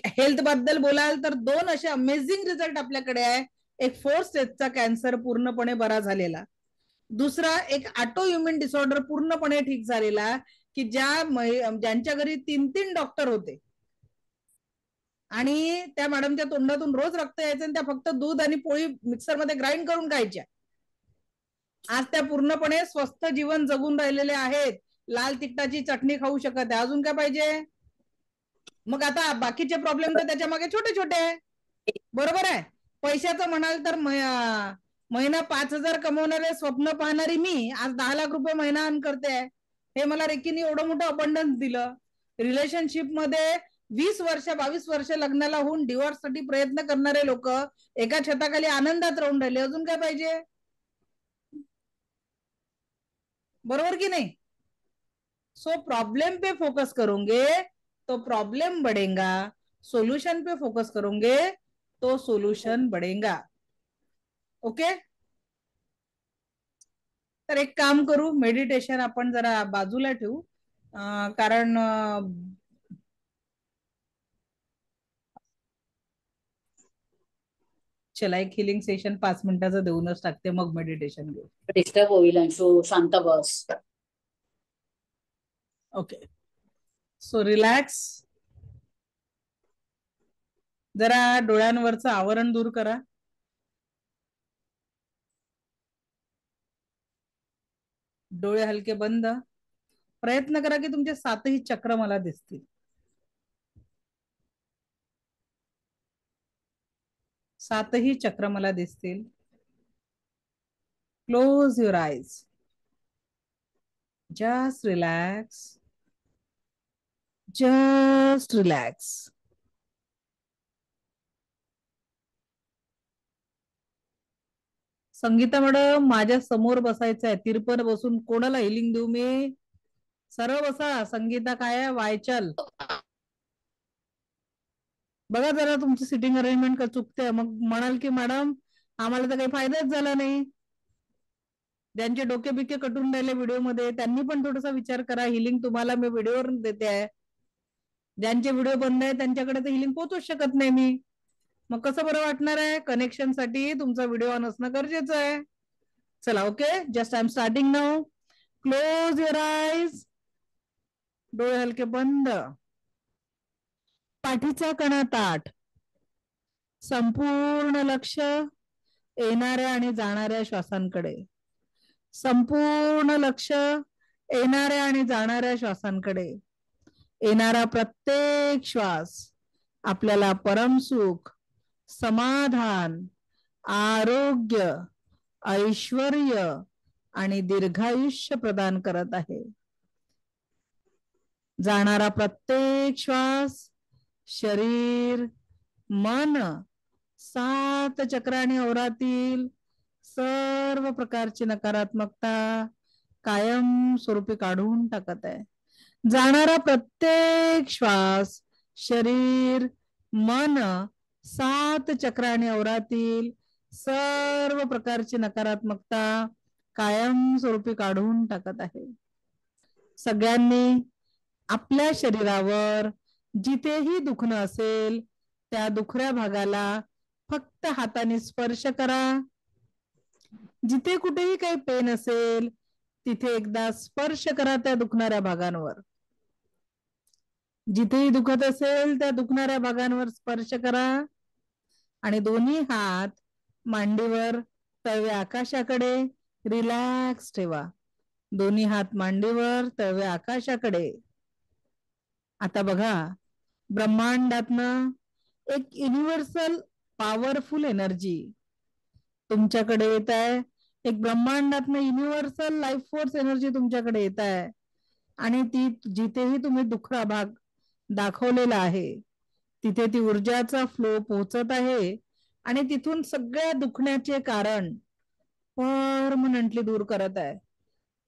हेल्थ बद्दल बोलाल तर 2 असे अमेझिंग रिझल्ट आपल्याकडे आहे. एक 4 स्टेजचा कॅन्सर पूर्णपणे बरा झालेला, दुसरा एक ऑटो इम्युन डिसऑर्डर पूर्णपणे ठीक झालेला, की ज्यांच्या घरी 3-3 डॉक्टर होते आणि त्या मॅडमच्या तोंडातून रोज रक्त यायचं आणि त्या फक्त दूध आणि पोळी मिक्सरमध्ये ग्राइंड करून खायच्या. आज त्या पूर्णपणे स्वस्थ जीवन जगून राहिलेले आहेत. लाल तिखटाची चटणी खाऊ शकत आहे. अजून काय पाहिजे? मग आता बाकीचे प्रॉब्लेम तर त्याच्या मागे छोटे छोटे आहे. बरोबर आहे. पैशाचं म्हणाल तर महिना 5,000 कमवणारे स्वप्न पाहणारी मी आज 10 लाख रुपये महिना अर्न करते. हे मला रेकीने एवढं मोठं अबंडन्स दिलं. रिलेशनशिप मध्ये 20 वर्ष 22 वर्ष लग्नाला होऊन डिवोर्स साठी प्रयत्न करणारे लोक एका छताखाली आनंदात राहून राहिले. अजून काय पाहिजे? बरोबर की नहीं? सो प्रॉब्लम पे फोकस करोगे तो प्रॉब्लम बढ़ेगा, सोल्यूशन पे फोकस करोगे तो सोल्यूशन बढ़ेगा. ओके, तर एक काम करू, मेडिटेशन आपण जरा बाजूला ठेवू, कारण चला एक हिलिंग सेशन 5 मिनिटाचं देऊनच टाकते, मग मेडिटेशन घेऊ. डिस्टर्ब होईल अंशू, शांत बस. Okay, so relax. जरा डोळ्यांवरचं आवरण दूर करा. डोळे हलके बंद. प्रयत्न करा की तुमचे 7ही चक्र मला दिसतील. 7ही चक्र मला दिसतील. Close your eyes. Just relax. Just relax. Sangeeta madam माझ्या समोर बसायचं आहे. तिरपण बसून कोणाला हिलिंग देऊ मी? सरळ बसा. संगीता काय आहे? वायचल. बघा जरा तुमची सिटिंग अरेंजमेंट का चुकते. मग म्हणाल की मॅडम आम्हाला तर काही फायदाच झाला नाही. ज्यांचे डोके बिके कटून राहिले व्हिडिओ मध्ये त्यांनी पण थोडासा विचार करा. हिलिंग तुम्हाला मी व्हिडिओवर देते आहे. ज्यांचे व्हिडिओ बंद आहे त्यांच्याकडे तर हिलिंग पोहोचूच शकत नाही मी. मग कसं बरं वाटणार आहे? कनेक्शन साठी तुमचा व्हिडिओ ऑन असणं गरजेचं आहे. चला, okay, just I am starting now. Close your eyes. डोळे हलके बंद. पाठीचा कणा ताठ. संपूर्ण लक्ष येणाऱ्या आणि जाणाऱ्या श्वासांकडे. संपूर्ण लक्ष येणाऱ्या आणि जाणाऱ्या श्वासांकडे. येणारा प्रत्येक श्वास आपल्याला परमसुख, समाधान, आरोग्य, ऐश्वर्य आणि दीर्घायुष्य प्रदान करत आहे. जाणारा प्रत्येक श्वास शरीर, मन, 7 चक्र आणि औरातील सर्व प्रकारची नकारात्मकता कायम स्वरूपी काढून टाकत आहे. जाणारा प्रत्येक श्वास शरीर, मन, 7 चक्र आणि औरातील सर्व प्रकारची नकारात्मकता कायम स्वरूपी काढून टाकत आहे. सगळ्यांनी आपल्या शरीरावर जिथेही दुखणं असेल त्या दुखऱ्या भागाला फक्त हाताने स्पर्श करा. जिथे कुठेही काही पेन असेल तिथे एकदा स्पर्श करा त्या दुखणाऱ्या भागांवर. जिथेही दुखत असेल त्या दुखणाऱ्या भागांवर स्पर्श करा आणि दोन्ही हात मांडीवर, तळवे आकाशाकडे रिलॅक्स ठेवा. दोन्ही हात मांडीवर, तळवे आकाशाकडे. आता बघा, ब्रह्मांडातनं एक युनिव्हर्सल पॉवरफुल एनर्जी तुमच्याकडे येत आहे. एक ब्रह्मांडातनं युनिव्हर्सल लाईफ फोर्स एनर्जी तुमच्याकडे येत आहे आणि ती जिथेही तुम्ही दुखरा भाग दाखवलेला आहे तिथे ती ऊर्जाचा फ्लो पोहोचत आहे आणि तिथून सगळ्या दुखण्याचे कारण परमनंटली दूर करत आहे.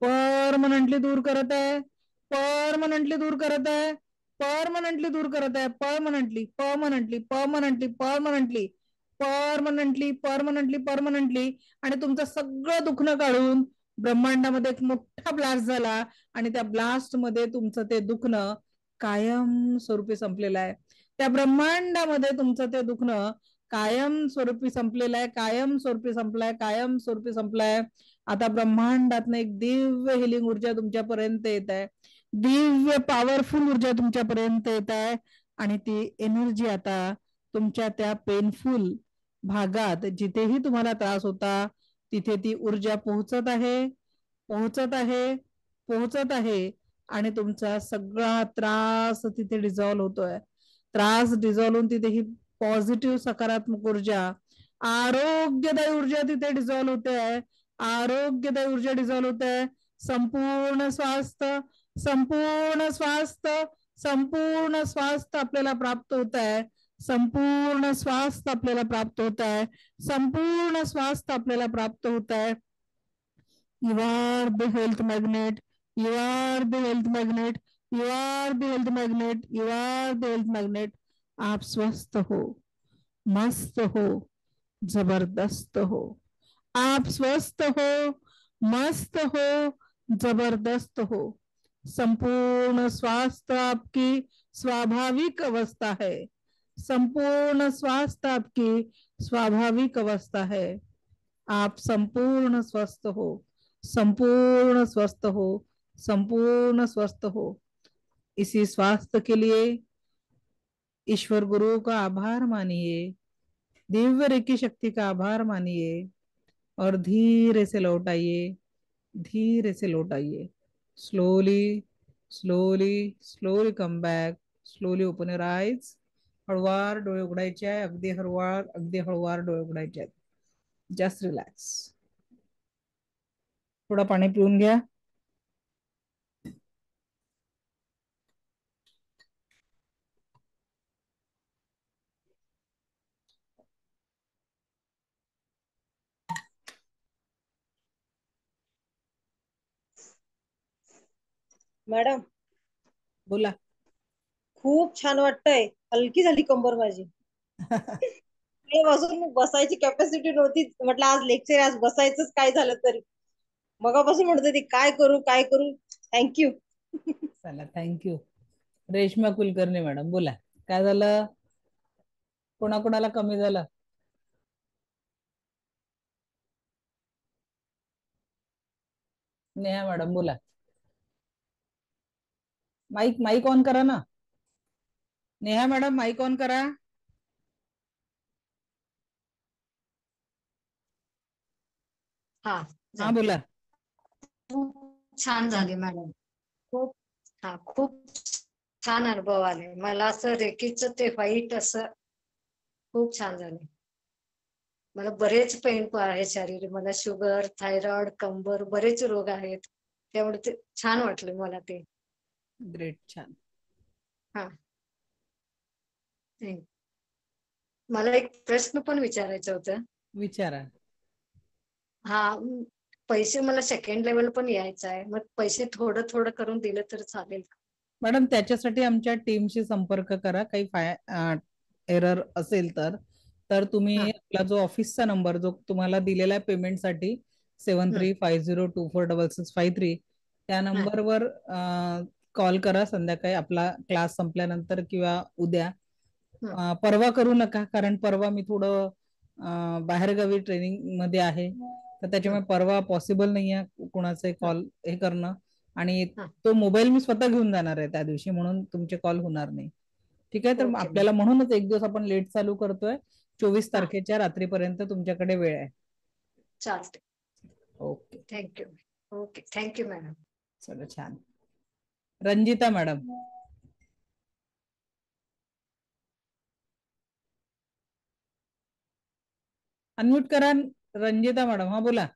परमनंटली दूर करत आहे. परमनंटली दूर करत आहे. परमनंटली दूर करत आहे. Permanently permanently permanently permanently permanently permanently permanently आणि तुमचं सगळं दुखणं काढून ब्रह्मांडामध्ये एक मोठा ब्लास्ट झाला आणि त्या ब्लास्ट मध्ये तुमचं ते दुखणं कायम स्वरूपी संपलेलं आहे. त्या ब्रह्मांडामध्ये तुमचं ते दुखणं कायम स्वरूपी संपलेलं आहे. कायम स्वरूपी संपलाय. कायम स्वरूपी संपलाय. आता ब्रह्मांडातनं एक दिव्य हिलिंग ऊर्जा तुमच्यापर्यंत येत आहे. दिव्य पॉवरफुल ऊर्जा तुमच्यापर्यंत येत आहे आणि ती एनर्जी आता तुमच्या त्या पेनफुल भागात जिथेही तुम्हाला त्रास होता तिथे ती ऊर्जा पोहोचत आहे, पोहोचत आहे, पोहोचत आहे आणि तुमचा सगळा त्रास तिथे डिझॉल्व्ह होतोय. त्रास डिझॉल्व्ह होऊन तिथे ही पॉझिटिव्ह सकारात्मक ऊर्जा, आरोग्यदायी ऊर्जा तिथे डिझॉल्व्ह होते आहे. आरोग्यदायी ऊर्जा डिझॉल्व्ह होते आहे. संपूर्ण स्वास्थ्य, संपूर्ण स्वास्थ्य, संपूर्ण स्वास्थ्य आपल्याला प्राप्त होत आहे. संपूर्ण स्वास्थ्य आपल्याला प्राप्त होत आहे. संपूर्ण स्वास्थ्य आपल्याला प्राप्त होत आहे. You are the health magnet. You are the health magnet. You are the health magnet. You are the health magnet. आप स्वस्थ हो, मस्त हो, जबरदस्त हो. आप स्वस्थ हो, मस्त हो, जबरदस्त हो. संपूर्ण स्वास्थ्य आपकी स्वाभाविक अवस्था है. संपूर्ण स्वास्थ्य आपकी स्वाभाविक अवस्था है. आप संपूर्ण स्वस्थ हो, संपूर्ण स्वस्थ हो, संपूर्ण स्वस्थ हो. इसी स्वास्थ्य के लिए ईश्वर गुरु का आभार मानिए, दिव्य रेकी शक्ति का आभार मानिए और धीरे से लौटाइए, धीरे से लौटाइए. Slowly slowly slowly come back. Slowly open your eyes. हळूवार डोळे उघडायचे आहे. अगदी हळूवार डोळे उघडायचे आहेत. Just relax. थोडं पाणी पिऊन घ्या. मॅडम बोला. खूप छान वाटतंय. हलकी झाली कंबर माझी. बसून बसायची कॅपॅसिटी नव्हती. म्हटलं आज लेक्चर, आज बसायचंच काय झालं तरी. मगापासून म्हणत होती काय करू काय करू. थँक्यू. चला, थँक्यू. रेश्मा कुलकर्णी मॅडम बोला, काय झालं? कोणाकोणाला कमी झालं? नेहा मॅडम बोला. माईक माईक ऑन करा ना. नेहा मॅडम माईक ऑन करा. हा बोला. खूप छान झाली मॅडम. खूप छान अनुभव आले मला. असं रेकीचं ते व्हाईट असं खूप छान झाले. मला बरेच पेन आहे शरीर. मला शुगर, थायरॉइड, कंबर बरेच रोग आहेत. त्यामुळे ते छान वाटलं मला ते. ग्रेट, छान. हा, मला एक प्रश्न पण विचारायचं होतं. विचारा. हा, पैसे मला सेकंड लेवल पण यायचं आहे. मग पैसे थोडं थोडं करून दिलं तर चालेल का? मॅडम त्याच्यासाठी आमच्या टीमशी संपर्क करा. काही एरर असेल तर तुम्ही आपला जो ऑफिसचा नंबर जो तुम्हाला दिलेला आहे पेमेंटसाठी 7350246653 त्या नंबरवर कॉल करा संध्याकाळी आपला क्लास संपल्यानंतर किंवा उद्या. परवा करू नका कारण परवा मी थोडं बाहेरगावी ट्रेनिंग मध्ये आहे, तर त्याच्यामुळे परवा पॉसिबल नाही आहे कुणाचे कॉल हे करणं, आणि तो मोबाईल मी स्वतः घेऊन जाणार आहे त्या दिवशी, म्हणून तुमचे कॉल होणार नाही. ठीक आहे, तर आपल्याला म्हणूनच एक दिवस आपण लेट चालू करतोय. 24 तारखेच्या रात्रीपर्यंत तुमच्याकडे वेळ आहे. चालते. Okay, thank you. Okay, thank you madam. चला, छान. रंजिता मॅडम. अनम्यूट करा रंजिता मॅडम. हा, बोला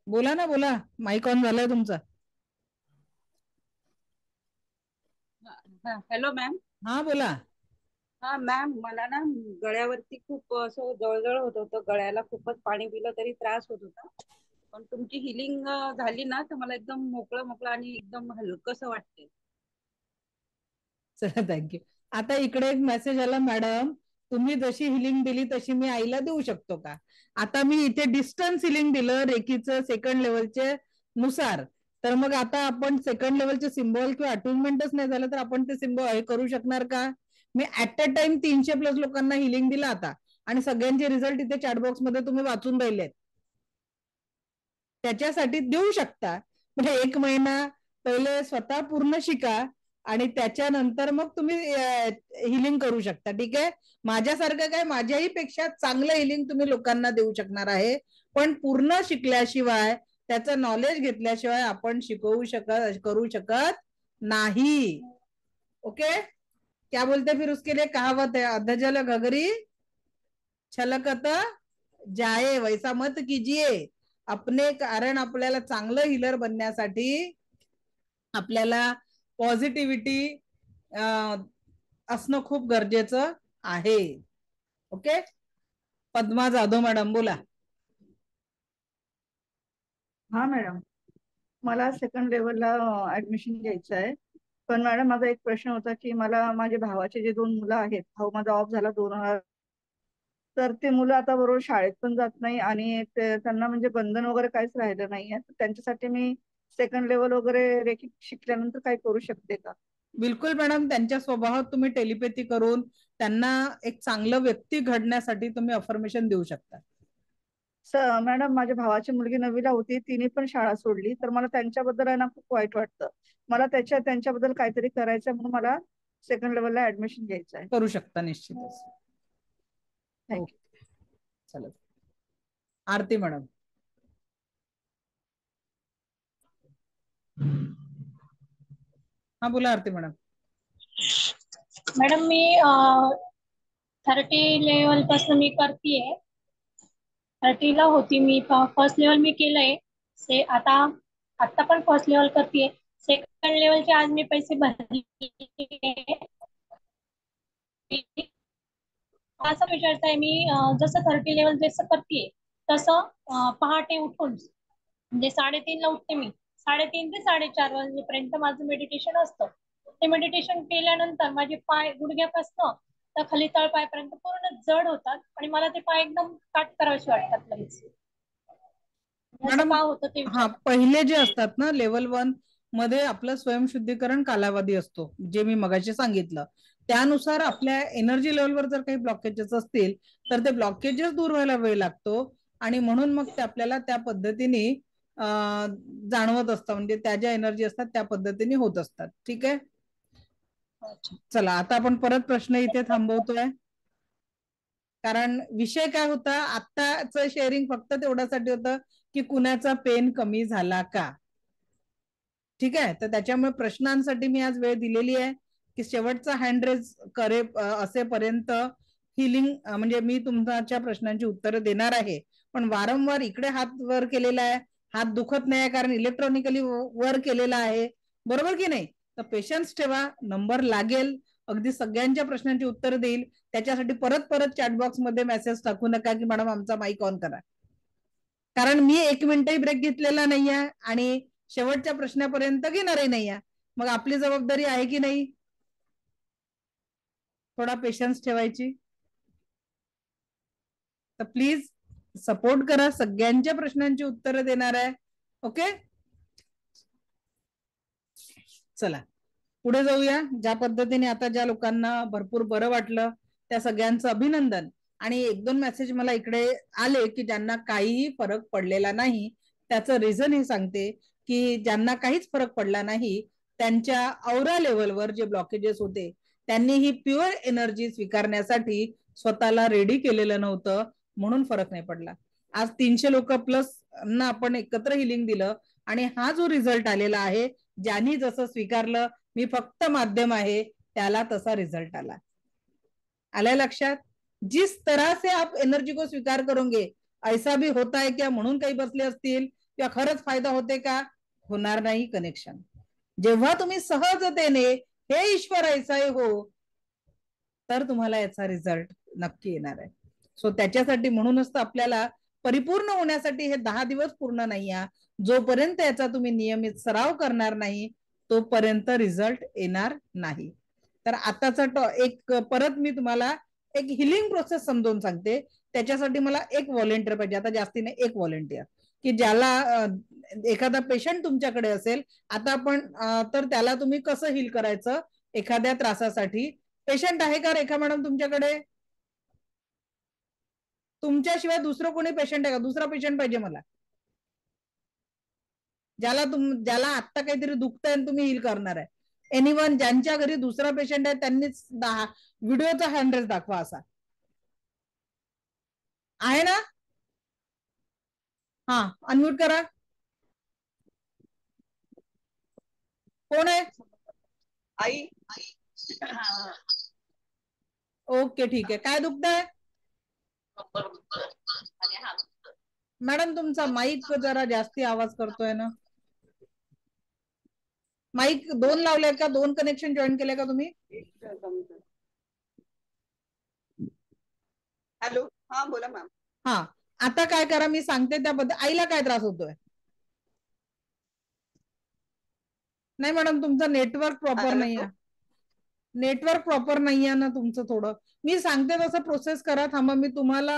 बोला ना, बोला. माईक ऑन झालाय तुमचा. Hello ma'am. हा, बोला. हा मॅम, मला ना गळ्यावरती खूप असं जळजळ होत होतं, गळ्याला खूपच पाणी पिलं तरी त्रास होत होता. पण तुमची हिलिंग झाली ना तर मला एकदम मोकळं मोकळं आणि एकदम हलकंसं वाटते. चला, थँक्यू. आता इकडे एक मेसेज आला, मॅडम तुम्ही जशी हिलिंग दिली तशी मी आईला देऊ शकतो का? आता मी इथे डिस्टन्स हिलिंग दिलं रेकीचं सेकंड लेवलचे नुसार, तर मग आता आपण सेकंड लेवलचे सिम्बॉल किंवा अटुनमेंटच नाही झालं तर आपण ते सिम्बॉल हे करू शकणार का? मी ऍट अ टाइम 300+ लोकांना हिलिंग दिला आता, आणि सगळ्यांचे रिझल्ट इथे चॅटबॉक्स मध्ये तुम्ही वाचून राहिले. त्याच्यासाठी देऊ शकता. म्हणजे 1 महिना पहिले स्वतः पूर्ण शिका आणि त्याच्यानंतर मग तुम्ही हिलिंग करू शकता. ठीक आहे, माझ्यासारखं काय, माझ्याही पेक्षा चांगलं हिलिंग तुम्ही लोकांना देऊ शकणार आहे, पण पूर्ण शिकल्याशिवाय, त्याचं नॉलेज घेतल्याशिवाय आपण करू शकत नाही. ओके, क्या बोलते फिर उसके लिए कहावत है, अधजल घगरी छलकत जाए, वैसा मत कीजिए. अपने कारण आपल्याला चांगलं हिलर बनण्यासाठी आपल्याला पॉझिटिव्हिटी असणं खूप गरजेचं आहे. ओके, पद्मा जाधव मॅडम, बोला. हा मॅडम, मला सेकंड लेवलला ऍडमिशन घ्यायचं आहे. पण मॅडम, माझा एक प्रश्न होता की मला माझ्या भावाचे जे 2 मुलं आहेत, भाऊ माझा ऑफ झाला 2000, तर ते मुलं आता बरोबर शाळेत पण जात नाही आणि त्यांना म्हणजे बंधन वगैरे काहीच राहिलं नाहीये. त्यांच्यासाठी मी सेकंड लेवल वगैरे रेकी शिकल्यानंतर काय करू शकते का? बिलकुल मॅडम, त्यांच्या स्वभावात तुम्ही टेलिपॅथी करून त्यांना एक चांगलं व्यक्ती घडण्यासाठी तुम्ही अफर्मेशन देऊ शकता. मॅडम, माझ्या भावाची मुलगी 9वीला होती, तिने पण शाळा सोडली, तर मला त्यांच्याबद्दल आहे ना खूप वाईट वाटतं. मला त्यांच्याबद्दल काहीतरी करायचं म्हणून मला सेकंड लेवलला ऍडमिशन घ्यायचं आहे. करू शकता निश्चितच. थँक्यू. चला, आरती मॅडम. हा, बोला आरती मॅडम. मॅडम, मी 30 लेवल पासून मी करतेय. 30ला होती मी. फर्स्ट लेवल मी केलंय. आता पण फर्स्ट लेवल करतेय. सेकंड लेवलचे आज मी पैसे भरले. असं विचारताय मी, जसं 30 लेवल जसं करतेय तसं पहाटे उठून म्हणजे 3:30ला उठते मी. 3:30 ते 4:30 वाजेपर्यंत माझं मेडिटेशन असतं. ते मेडिटेशन केल्यानंतर माझे पाय गुडघ्यापासून तर खाली तळपायपर्यंत पूर्ण जड होतात आणि मला ते पाय एकदम काट करावेसे वाटतात लगेच. मॅडम, का होतं ते हा, पहिले जे असतात ना लेवल 1 मध्ये आपलं स्वयंशुद्धीकरण कालावधी असतो, जे मी मगाशी सांगितलं. त्यानुसार आपल्या एनर्जी लेवलवर जर काही ब्लॉकेजेस असतील तर ते ब्लॉकेजेस दूर व्हायला वेळ लागतो, आणि म्हणून मग ते आपल्याला त्या पद्धतीने जाणवत असतं, म्हणजे त्या ज्या एनर्जी असतात त्या पद्धतीने होत असतात. ठीक आहे, चला आता आपण परत प्रश्न इथे थांबवतोय, कारण विषय काय होता आत्ताचं शेअरिंग फक्त तेवढ्यासाठी होतं की कुणाचा पेन कमी झाला का. ठीक आहे, तर त्याच्यामुळे प्रश्नांसाठी मी आज वेळ दिलेली आहे की शेवटचा हँड रेज असेपर्यंत हिलिंग म्हणजे मी तुमच्या प्रश्नांची उत्तरं देणार आहे. पण वारंवार इकडे हात वर केलेला आहे, हात दुखत नाही कारण इलेक्ट्रॉनिकली वर केलेला आहे, बरोबर की नाही? तर पेशन्स ठेवा, नंबर लागेल, अगदी सगळ्यांच्या प्रश्नांची उत्तर देईल. त्याच्यासाठी परत परत चॅटबॉक्स मध्ये मेसेज टाकू नका की मॅडम आमचा माईक ऑन करा, कारण मी 1 मिनिटही ब्रेक घेतलेला नाहीये आणि शेवटच्या प्रश्नापर्यंत घेणारही नाहीये. मग आपली जबाबदारी आहे की नाही थोडा पेशन्स ठेवायची. तर प्लीज सपोर्ट करा, सगळ्यांच्या प्रश्नांची उत्तरं देणार आहे. ओके, चला पुढे जाऊया. ज्या पद्धतीने आता ज्या लोकांना भरपूर बरं वाटलं त्या सगळ्यांचं अभिनंदन. आणि 1-2 मेसेज मला इकडे आले की ज्यांना काहीही फरक पडलेला नाही. त्याचं रिझन हे सांगते की ज्यांना काहीच फरक पडला नाही त्यांच्या औरा लेवलवर जे ब्लॉकेजेस होते त्यांनी ही प्युअर एनर्जी स्वीकारण्यासाठी स्वतःला रेडी केलेलं नव्हतं, म्हणून फरक नाही पडला. आज 300 लोक प्लस ना आपण एकत्र हिलिंग दिलं आणि हा जो रिझल्ट आलेला आहे, ज्यांनी जसं स्वीकारलं मी फक्त माध्यम आहे, त्याला तसा रिझल्ट आला. आल्या लक्षात? जिस तरह से आप एनर्जी को स्वीकार करोगे ऐसा भी होता है क्या म्हणून काही बसले असतील किंवा खरंच फायदा होते का? होणार नाही कनेक्शन. जेव्हा तुम्ही सहजतेने हे ईश्वर ऐसा हो तर तुम्हाला याचा रिझल्ट नक्की येणार आहे. सो त्याच्यासाठी म्हणूनच तर आपल्याला परिपूर्ण होण्यासाठी हे 10 दिवस पूर्ण नाही आहे. जोपर्यंत याचा तुम्ही नियमित सराव करणार नाही तोपर्यंत रिझल्ट येणार नाही. तर आताचा एक परत मी तुम्हाला एक हिलिंग प्रोसेस समजावून सांगते. त्याच्यासाठी मला एक व्हॉलेंटियर पाहिजे, आता जास्तीने एक व्हॉलेंटियर, की ज्याला एखादा पेशंट तुमच्याकडे असेल आता आपण तर त्याला तुम्ही कसं हील करायचं एखाद्या त्रासासाठी. पेशंट आहे का रेखा मॅडम तुमच्याकडे? तुमच्याशिवाय दुसरं कोणी पेशंट आहे का? दुसरा पेशंट पाहिजे मला, ज्याला आत्ता काहीतरी दुखतंय आणि तुम्ही हील करणार आहे. एनीवन ज्यांच्या घरी दुसरा पेशंट आहे त्यांनीच व्हिडिओचा हँड रेस दाखवा. असा आहे ना? हा, अनम्यूट करा. कोण आहे? आई. ओके ठीक आहे. काय दुखतंय मॅडम? तुमचा माईक जरा जास्ती आवाज करतोय ना. माईक 2 लावले का? 2 कनेक्शन जॉईन केले का तुम्ही? हॅलो, हा बोला मॅम. हा, आता काय करा मी सांगते त्याबद्दल. आईला काय त्रास होतोय? नाही मॅडम तुमचं नेटवर्क प्रॉपर नाही आहे. नेटवर्क प्रॉपर नाही आहे ना तुमचं. थोडं मी सांगते तसं प्रोसेस करा. थांबा, मी तुम्हाला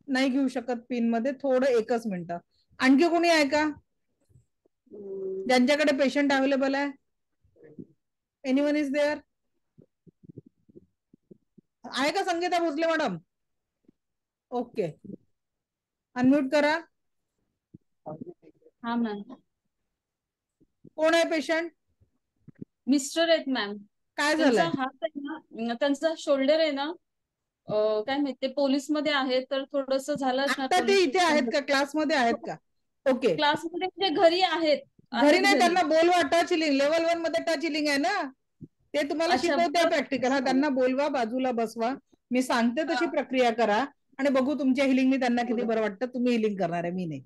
नाही घेऊ शकत पिन मध्ये. थोडं 1च मिनिट. आणखी कोणी आहे का ज्यांच्याकडे पेशंट अवेलेबल आहे? Anyone is there? आहे का Sangeeta Bhosale madam? Okay, unmute करा. हा मॅम. कोण आहे पेशंट? मिस्टर आहेत मॅम. काय त्यांचा झालंय? हात आहे ना, त्यांचा शोल्डर आहे ना, काय माहिती पोलीस मध्ये आहे तर थोडस झालं असणार. आता ते इथे आहेत का? क्लासमध्ये आहेत का? ओके, क्लासमध्ये म्हणजे घरी आहेत. घरी नाही, त्यांना बोलवा. टच हिलिंग लेवल 1 मध्ये टच हिलिंग आहे ना, ते तुम्हाला अच्छा, शिकवते प्रॅक्टिकल. हा, त्यांना बोलवा, बाजूला बसवा, मी सांगते तशी प्रक्रिया करा आणि बघू तुमच्या हिलिंगनी त्यांना किती बरं वाटतं. तुम्ही हिलिंग करणार आहे, मी नाही.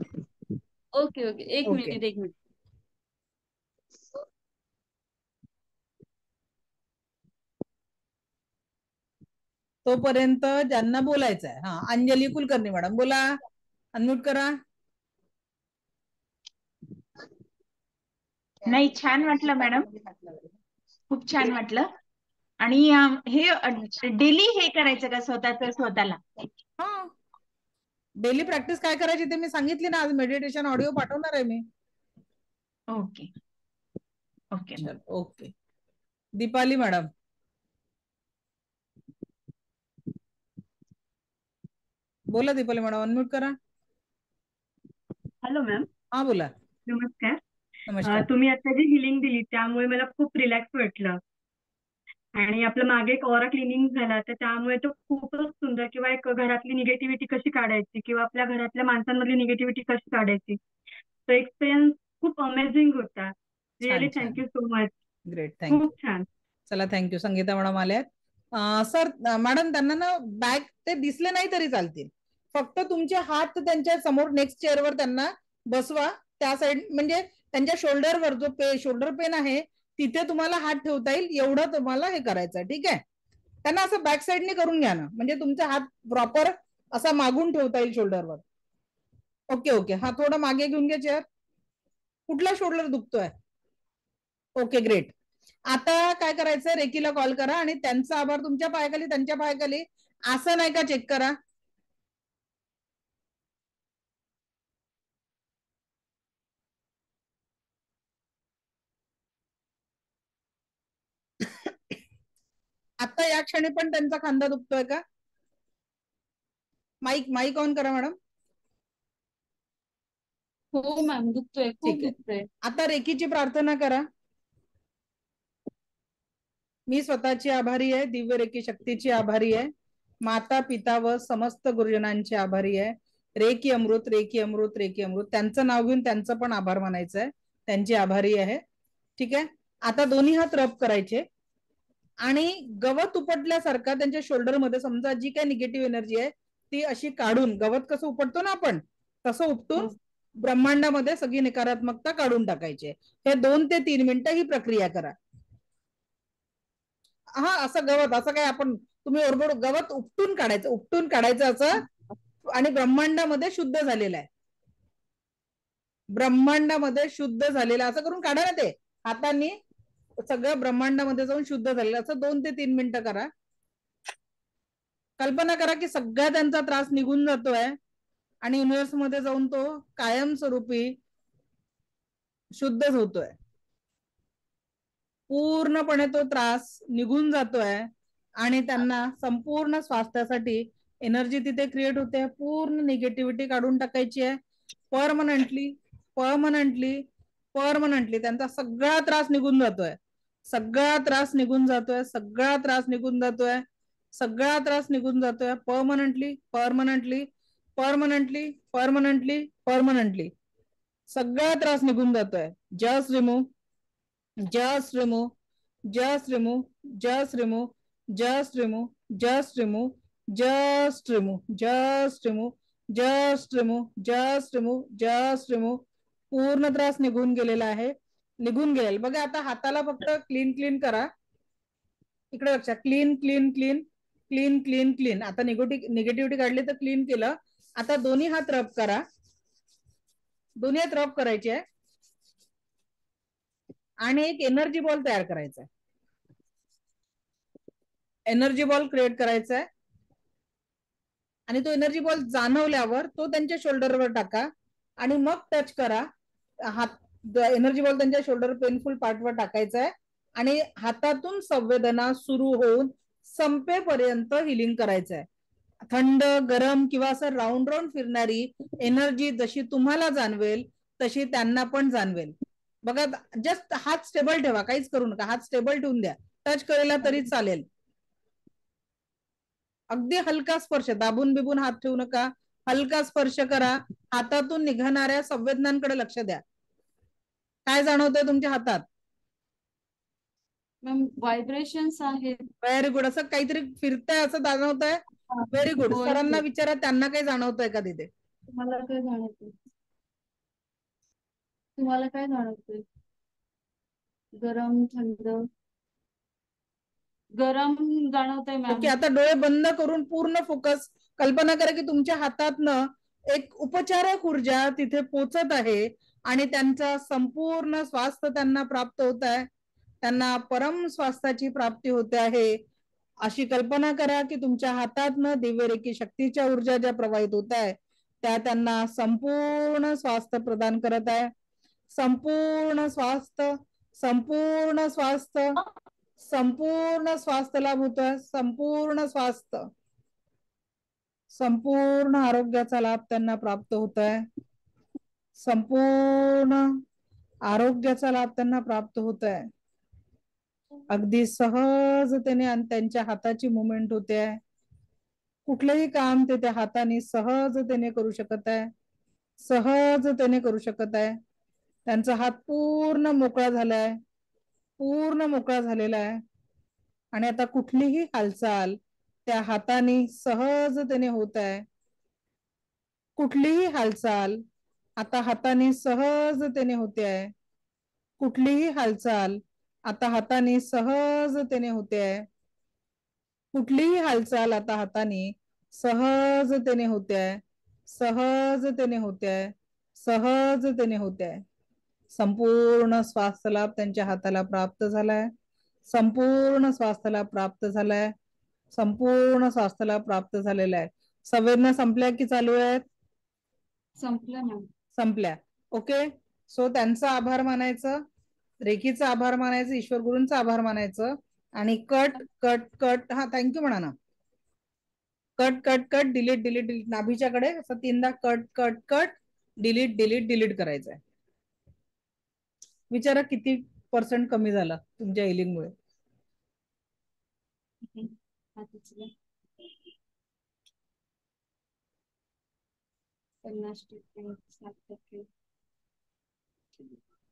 ओके ओके, एक मिनिट 1 मिनिट. तोपर्यंत ज्यांना बोलायचं आहे, हा, अंजली कुलकर्णी मॅडम बोला. अनम्यूट करा. नाही, छान वाटलं मॅडम, खूप छान वाटलं. आणि हे डेली हे करायचं का स्वतःला? हा, डेली प्रॅक्टिस काय करायची ते मी सांगितली ना. आज मेडिटेशन ऑडिओ पाठवणार आहे मी. Okay okay okay. Deepali madam. बोला दीपाली मॅडम, अनम्यूट करा. Hello ma'am. हा बोला. नमस्कार. नमस्कार. तुम्ही आता जी हिलिंग दिली त्यामुळे मला खूप रिलॅक्स वाटलं. आणि आपलं मागे एक ऑरा क्लिनिंग झाला तर त्यामुळे तो खूपच सुंदर, किंवा एक घरातली निगेटिव्हिटी कशी काढायची किंवा आपल्या घरातल्या माणसांमधली निगेटिव्हिटी कशी काढायची, तो एक्सपिरियन्स खूप अमेझिंग होता. Really thank you so much. Great, thank you. खूप छान. चला, थँक्यू. संगीता मॅडम आल्यात. सर मॅडम त्यांना ना बॅग ते दिसले नाही तरी चालतील, फक्त तुमचे हात त्यांच्या समोर नेक्स्ट चेअरवर त्यांना बसवा. त्या साइड म्हणजे त्यांच्या शोल्डरवर जो शोल्डर पेन आहे तिथे तुम्हाला हात ठेवता येईल एवढं तुम्हाला हे करायचं. ठीक आहे? त्यांना असं बॅक साइडने करून घ्या ना, म्हणजे तुमचा हात प्रॉपर असा मागून ठेवता येईल शोल्डरवर. Okay okay. हा, थोडं मागे घेऊन घ्या चेअर. कुठला शोल्डर दुखतोय? Okay, great. आता काय करायचं, रेकीला कॉल करा आणि त्यांचा आभार तुमच्या पायाखाली, त्यांच्या पायाखाली असं नाही का चेक करा. आता या क्षणी पण त्यांचा खांदा दुखतोय का? माईक ऑन करा मॅडम. हो मॅम, दुखतोय, खूप ठीक आहे. दुखतोय. आता रेकीची प्रार्थना करा. मी स्वतःची आभारी आहे, दिव्य रेकी शक्तीची आभारी आहे, माता पिता व समस्त गुरुजनांची आभारी आहे. रेकी अमृत, रेकी अमृत, रेकी अमृत, त्यांचं नाव घेऊन त्यांचं पण आभार मानायचं आहे, त्यांची आभारी आहे. ठीक आहे. आता दोन्ही हात रब करायचे आणि गवत उपटल्यासारखा त्यांच्या शोल्डर मध्ये, समजा जी काही निगेटिव्ह एनर्जी आहे ती अशी काढून, गवत कसं उपटतो ना आपण, तसं उपटून ब्रह्मांडामध्ये सगळी नकारात्मकता काढून टाकायची. हे 2 ते 3 मिनिटं ही प्रक्रिया करा. हा, असं गवत, असं काय आपण तुम्ही ओरबड गवत उपटून काढायचं, उपटून काढायचं असं, आणि ब्रह्मांडामध्ये शुद्ध झालेलं आहे, ब्रह्मांडामध्ये शुद्ध झालेलं असं करून काढा ना. ते हातांनी सगळं ब्रह्मांडामध्ये जाऊन शुद्ध झालेलं असं 2 ते 3 मिनिटं करा. कल्पना करा की सगळ्या त्यांचा त्रास निघून जातोय आणि युनिव्हर्स मध्ये जाऊन तो कायमस्वरूपी शुद्धच होतोय, पूर्णपणे तो त्रास निघून जातोय आणि त्यांना संपूर्ण स्वास्थ्यासाठी एनर्जी तिथे क्रिएट होते. पूर्ण निगेटिव्हिटी काढून टाकायची आहे परमनंटली, परमनंटली, परमनंटली. त्यांचा सगळा त्रास निघून जातोय, सगळा त्रास निघून जातोय, सगळा त्रास निघून जातोय, सगळा त्रास निघून जातोय, permanently, permanently, permanently, permanently, permanently सगळा त्रास निघून जातोय. Just remove, just remove, just remove, just remove, just remove, just remove, just remove, just remove, just remove, just remove, just remove. पूर्ण त्रास निघून गेलेला आहे, निघून गेलेला. बघा आता हाताला फक्त क्लीन क्लीन करा. इकडे लक्षात, clean clean clean clean clean clean. आता निगेटिव्हिटी काढली तर क्लीन केलं. आता दोन्ही हात रब करा, दोन्ही हात रब करायचे आणि एक एनर्जी बॉल तयार करायचा आहे, एनर्जी बॉल क्रिएट करायचा आहे. आणि तो एनर्जी बॉल जाणवल्यावर तो त्यांच्या शोल्डरवर टाका आणि मग टच करा. हात एनर्जी बॉल त्यांच्या शोल्डर पेनफुल पार्टवर टाकायचा आहे आणि हातातून संवेदना सुरू होऊन संपेपर्यंत हिलिंग करायचं आहे. थंड, गरम किंवा असं राऊंड राऊंड फिरणारी एनर्जी जशी तुम्हाला जाणवेल तशी त्यांना पण जाणवेल. बघा, जस्ट हात स्टेबल ठेवा, काहीच करू नका, हात स्टेबल ठेवून द्या. टच करायला तरी चालेल, अगदी हलका स्पर्श, दाबून बिबून हात ठेवू नका, हलका स्पर्श करा. हातातून निघणाऱ्या संवेदनांकडे लक्ष द्या. काय जाणवतंय तुमच्या हातात? व्हायब्रेशन्स आहेत. Very good. असं काहीतरी फिरतंय असं जाणवतंय? Very good. सरांना विचारा, त्यांना काही जाणवतंय का तिथे? तुम्हाला काय जाणवतंय? तुम्हाला काय जाणवतंय? गरम, थंड? गरम जाणवतंय मॅम. ओके, आता डोळे बंद करून पूर्ण फोकस, कल्पना करा की तुमच्या हातातनं एक उपचारक ऊर्जा तिथे पोचत आहे आणि त्यांचा संपूर्ण स्वास्थ्य त्यांना प्राप्त होत आहे, त्यांना परम स्वास्थ्याची प्राप्ती होते आहे. अशी कल्पना करा की तुमच्या हातातनं दिव्य रेकी शक्तीच्या ऊर्जा ज्या प्रवाहित होत आहे त्या त्यांना संपूर्ण स्वास्थ्य प्रदान करत आहे. संपूर्ण स्वास्थ्य, संपूर्ण स्वास्थ्य, संपूर्ण स्वास्थ्य लाभ होतोय, संपूर्ण स्वास्थ्य, संपूर्ण आरोग्याचा लाभ त्यांना प्राप्त होत आहे, संपूर्ण आरोग्याचा लाभ त्यांना प्राप्त होत आहे. अगदी सहजतेने त्यांच्या हाताची मुवमेंट होते आहे. कुठलंही काम ते त्या हाताने सहजतेने करू शकत आहे, सहजतेने करू शकत आहे. त्यांचा हात पूर्ण मोकळा झालाय, पूर्ण मोकळा झालेला आहे आणि आता कुठलीही हालचाल त्या हाताने सहजतेने होत आहे. कुठलीही हालचाल आता हाताने सहजतेने होते आहे. कुठलीही हालचाल आता हाताने सहजतेने होते आहे. कुठलीही हालचाल आता हाताने सहजतेने होते आहे, सहजतेने होते आहे, सहजतेने होते आहे. संपूर्ण स्वास्थ्य लाभ त्यांच्या हाताला प्राप्त झालाय, संपूर्ण स्वास्थ्य लाभ प्राप्त झालाय, संपूर्ण स्वास्थ्य लाभ प्राप्त झालेला आहे. संवेदना संपल्या की चालू आहेत? संपल्या मॅम. संपल्या. ओके, सो त्यांचा आभार मानायचं, रेकीचा आभार मानायचं, ईश्वर गुरूंचा आभार मानायचं आणि कट कट कट, हा थँक्यू म्हणा ना. Cut cut cut delete delete delete, नाभीच्याकडे असं 3दा cut cut cut delete delete delete करायचंय. विचारा किती % कमी झाला तुमच्या हिलिंगमुळे.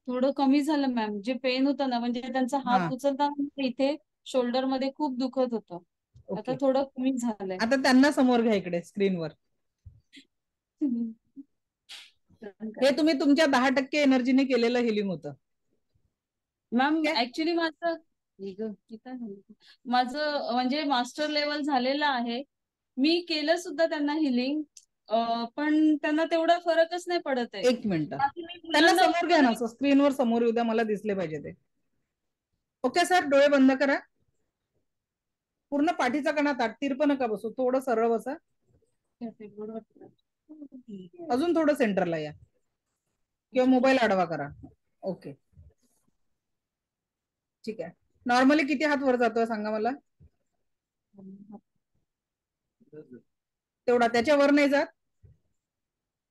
थोडं कमी झालं मॅम. जे पेन होतं ना, म्हणजे त्यांचा हात उचलताना इथे शोल्डर मध्ये खूप दुखत होतं. आता थोडं कमी झालंय. आता त्यांना समोर घ्या इकडे स्क्रीनवर. हे तुम्ही तुमच्या 10% एनर्जीने केलेलं हिलिंग होतं मॅम. ऍक्च्युली माझं म्हणजे मास्टर लेवल झालेलं आहे. मी केलं सुद्धा त्यांना हिलिंग, पण त्यांना तेवढा फरकच नाही पडत आहे. 1 मिनिट, त्यांना समोर घ्या ना, स्क्रीनवर समोर येऊ द्या, मला दिसले पाहिजे ते. ओके सर, डोळे बंद करा. पूर्ण पाठीचा कणा ताट, तिरप नका बसू, थोडं सरळ बसा. अजून थोडं सेंटरला या किंवा मोबाईल आडवा करा. ओके ठीक आहे. नॉर्मली किती हात वर जातोय सांगा मला. तेवढा, त्याच्या वर नाही जात.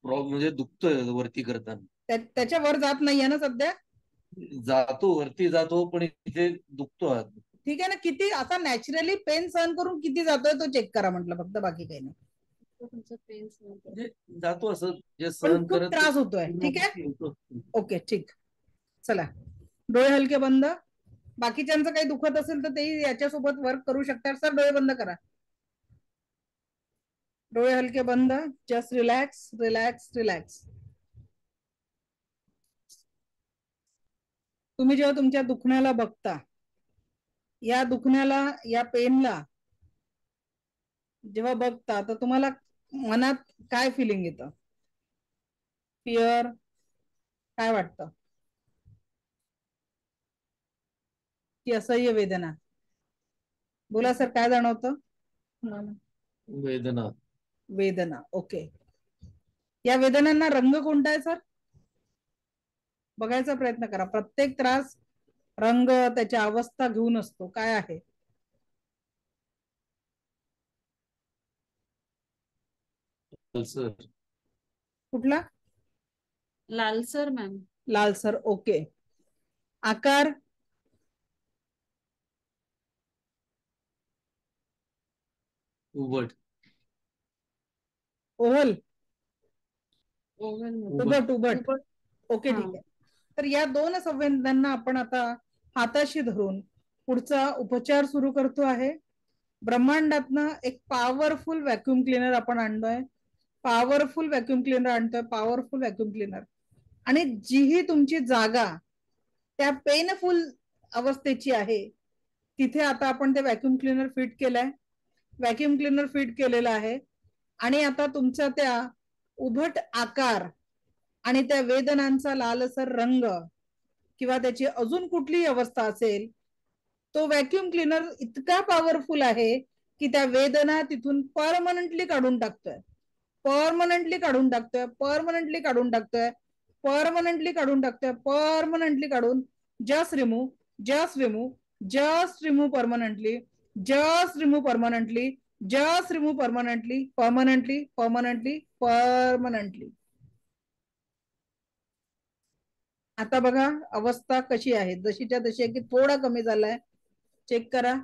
म्हणजे दुखतोय वरती करताना. त्याच्या वर जात नाहीये ना सध्या. जातो वरती जातो, पण इथे दुखतो हात. ठीक आहे ना. किती असा नॅचरली पेन सहन करून किती जातोय तो चेक करा म्हटलं, फक्त बाकी काही नाही. जातो असं जे पण सहन खूप करत त्रास होतोय. ठीक आहे, ओके ठीक. चला डोळे हलके बंद. बाकीच्यांचं काही दुखत असेल तर तेही याच्यासोबत वर्क करू शकतात. सर डोळे बंद करा, डोळे हलके बंद. Just relax relax relax. तुम्ही जेव्हा तुमच्या दुखण्याला बघता, या दुखण्याला, या पेनला जेव्हा बघता, तर तुम्हाला मनात काय फिलिंग येतं? फिअर, काय वाटतं? की असह्य वेदना? बोला सर, काय जाणवतं? वेदना. वेदना, ओके. या वेदनांना रंग कोणता आहे सर? बघायचा प्रयत्न करा. प्रत्येक त्रास रंग त्याच्या अवस्था घेऊन असतो. काय आहे? लालसर. कुठला? लालसर मॅम. लालसर, ओके. आकार? उबट. ओव्हल? उबट. उबट, ओके ठीक आहे. तर या 2 संवेदनांना आपण आता हाताशी धरून पुढचा उपचार सुरू करतो आहे. ब्रह्मांडातनं एक पॉवरफुल व्हॅक्युम क्लीनर आपण आणतोय. पॉवरफुल व्हॅक्युम क्लीनर आणतोय, पॉवरफुल व्हॅक्युम क्लीनर. आणि जीही तुमची जागा त्या पेनफुल अवस्थेची आहे, तिथे आता आपण ते व्हॅक्युम क्लीनर फिट केलंय. व्हॅक्युम क्लीनर फिट केलेला आहे. आणि आता तुमचा त्या उभट आकार आणि त्या वेदनांचा लालसर रंग किंवा त्याची अजून कुठलीही अवस्था असेल, तो व्हॅक्युम क्लीनर इतका पॉवरफुल आहे की त्या वेदना तिथून परमनंटली काढून टाकतोय, परमनंटली काढून टाकतोय, परमनंटली काढून टाकतोय, परमनंटली काढून टाकतोय, परमनंटली काढून just remove, just remove, just remove permanently, just remove permanently, just remove permanently, permanently, permanently, permanently. आता बघा अवस्था कशी आहे, जशीच्या तशी आहे की थोडा कमी झालाय. चेक करा.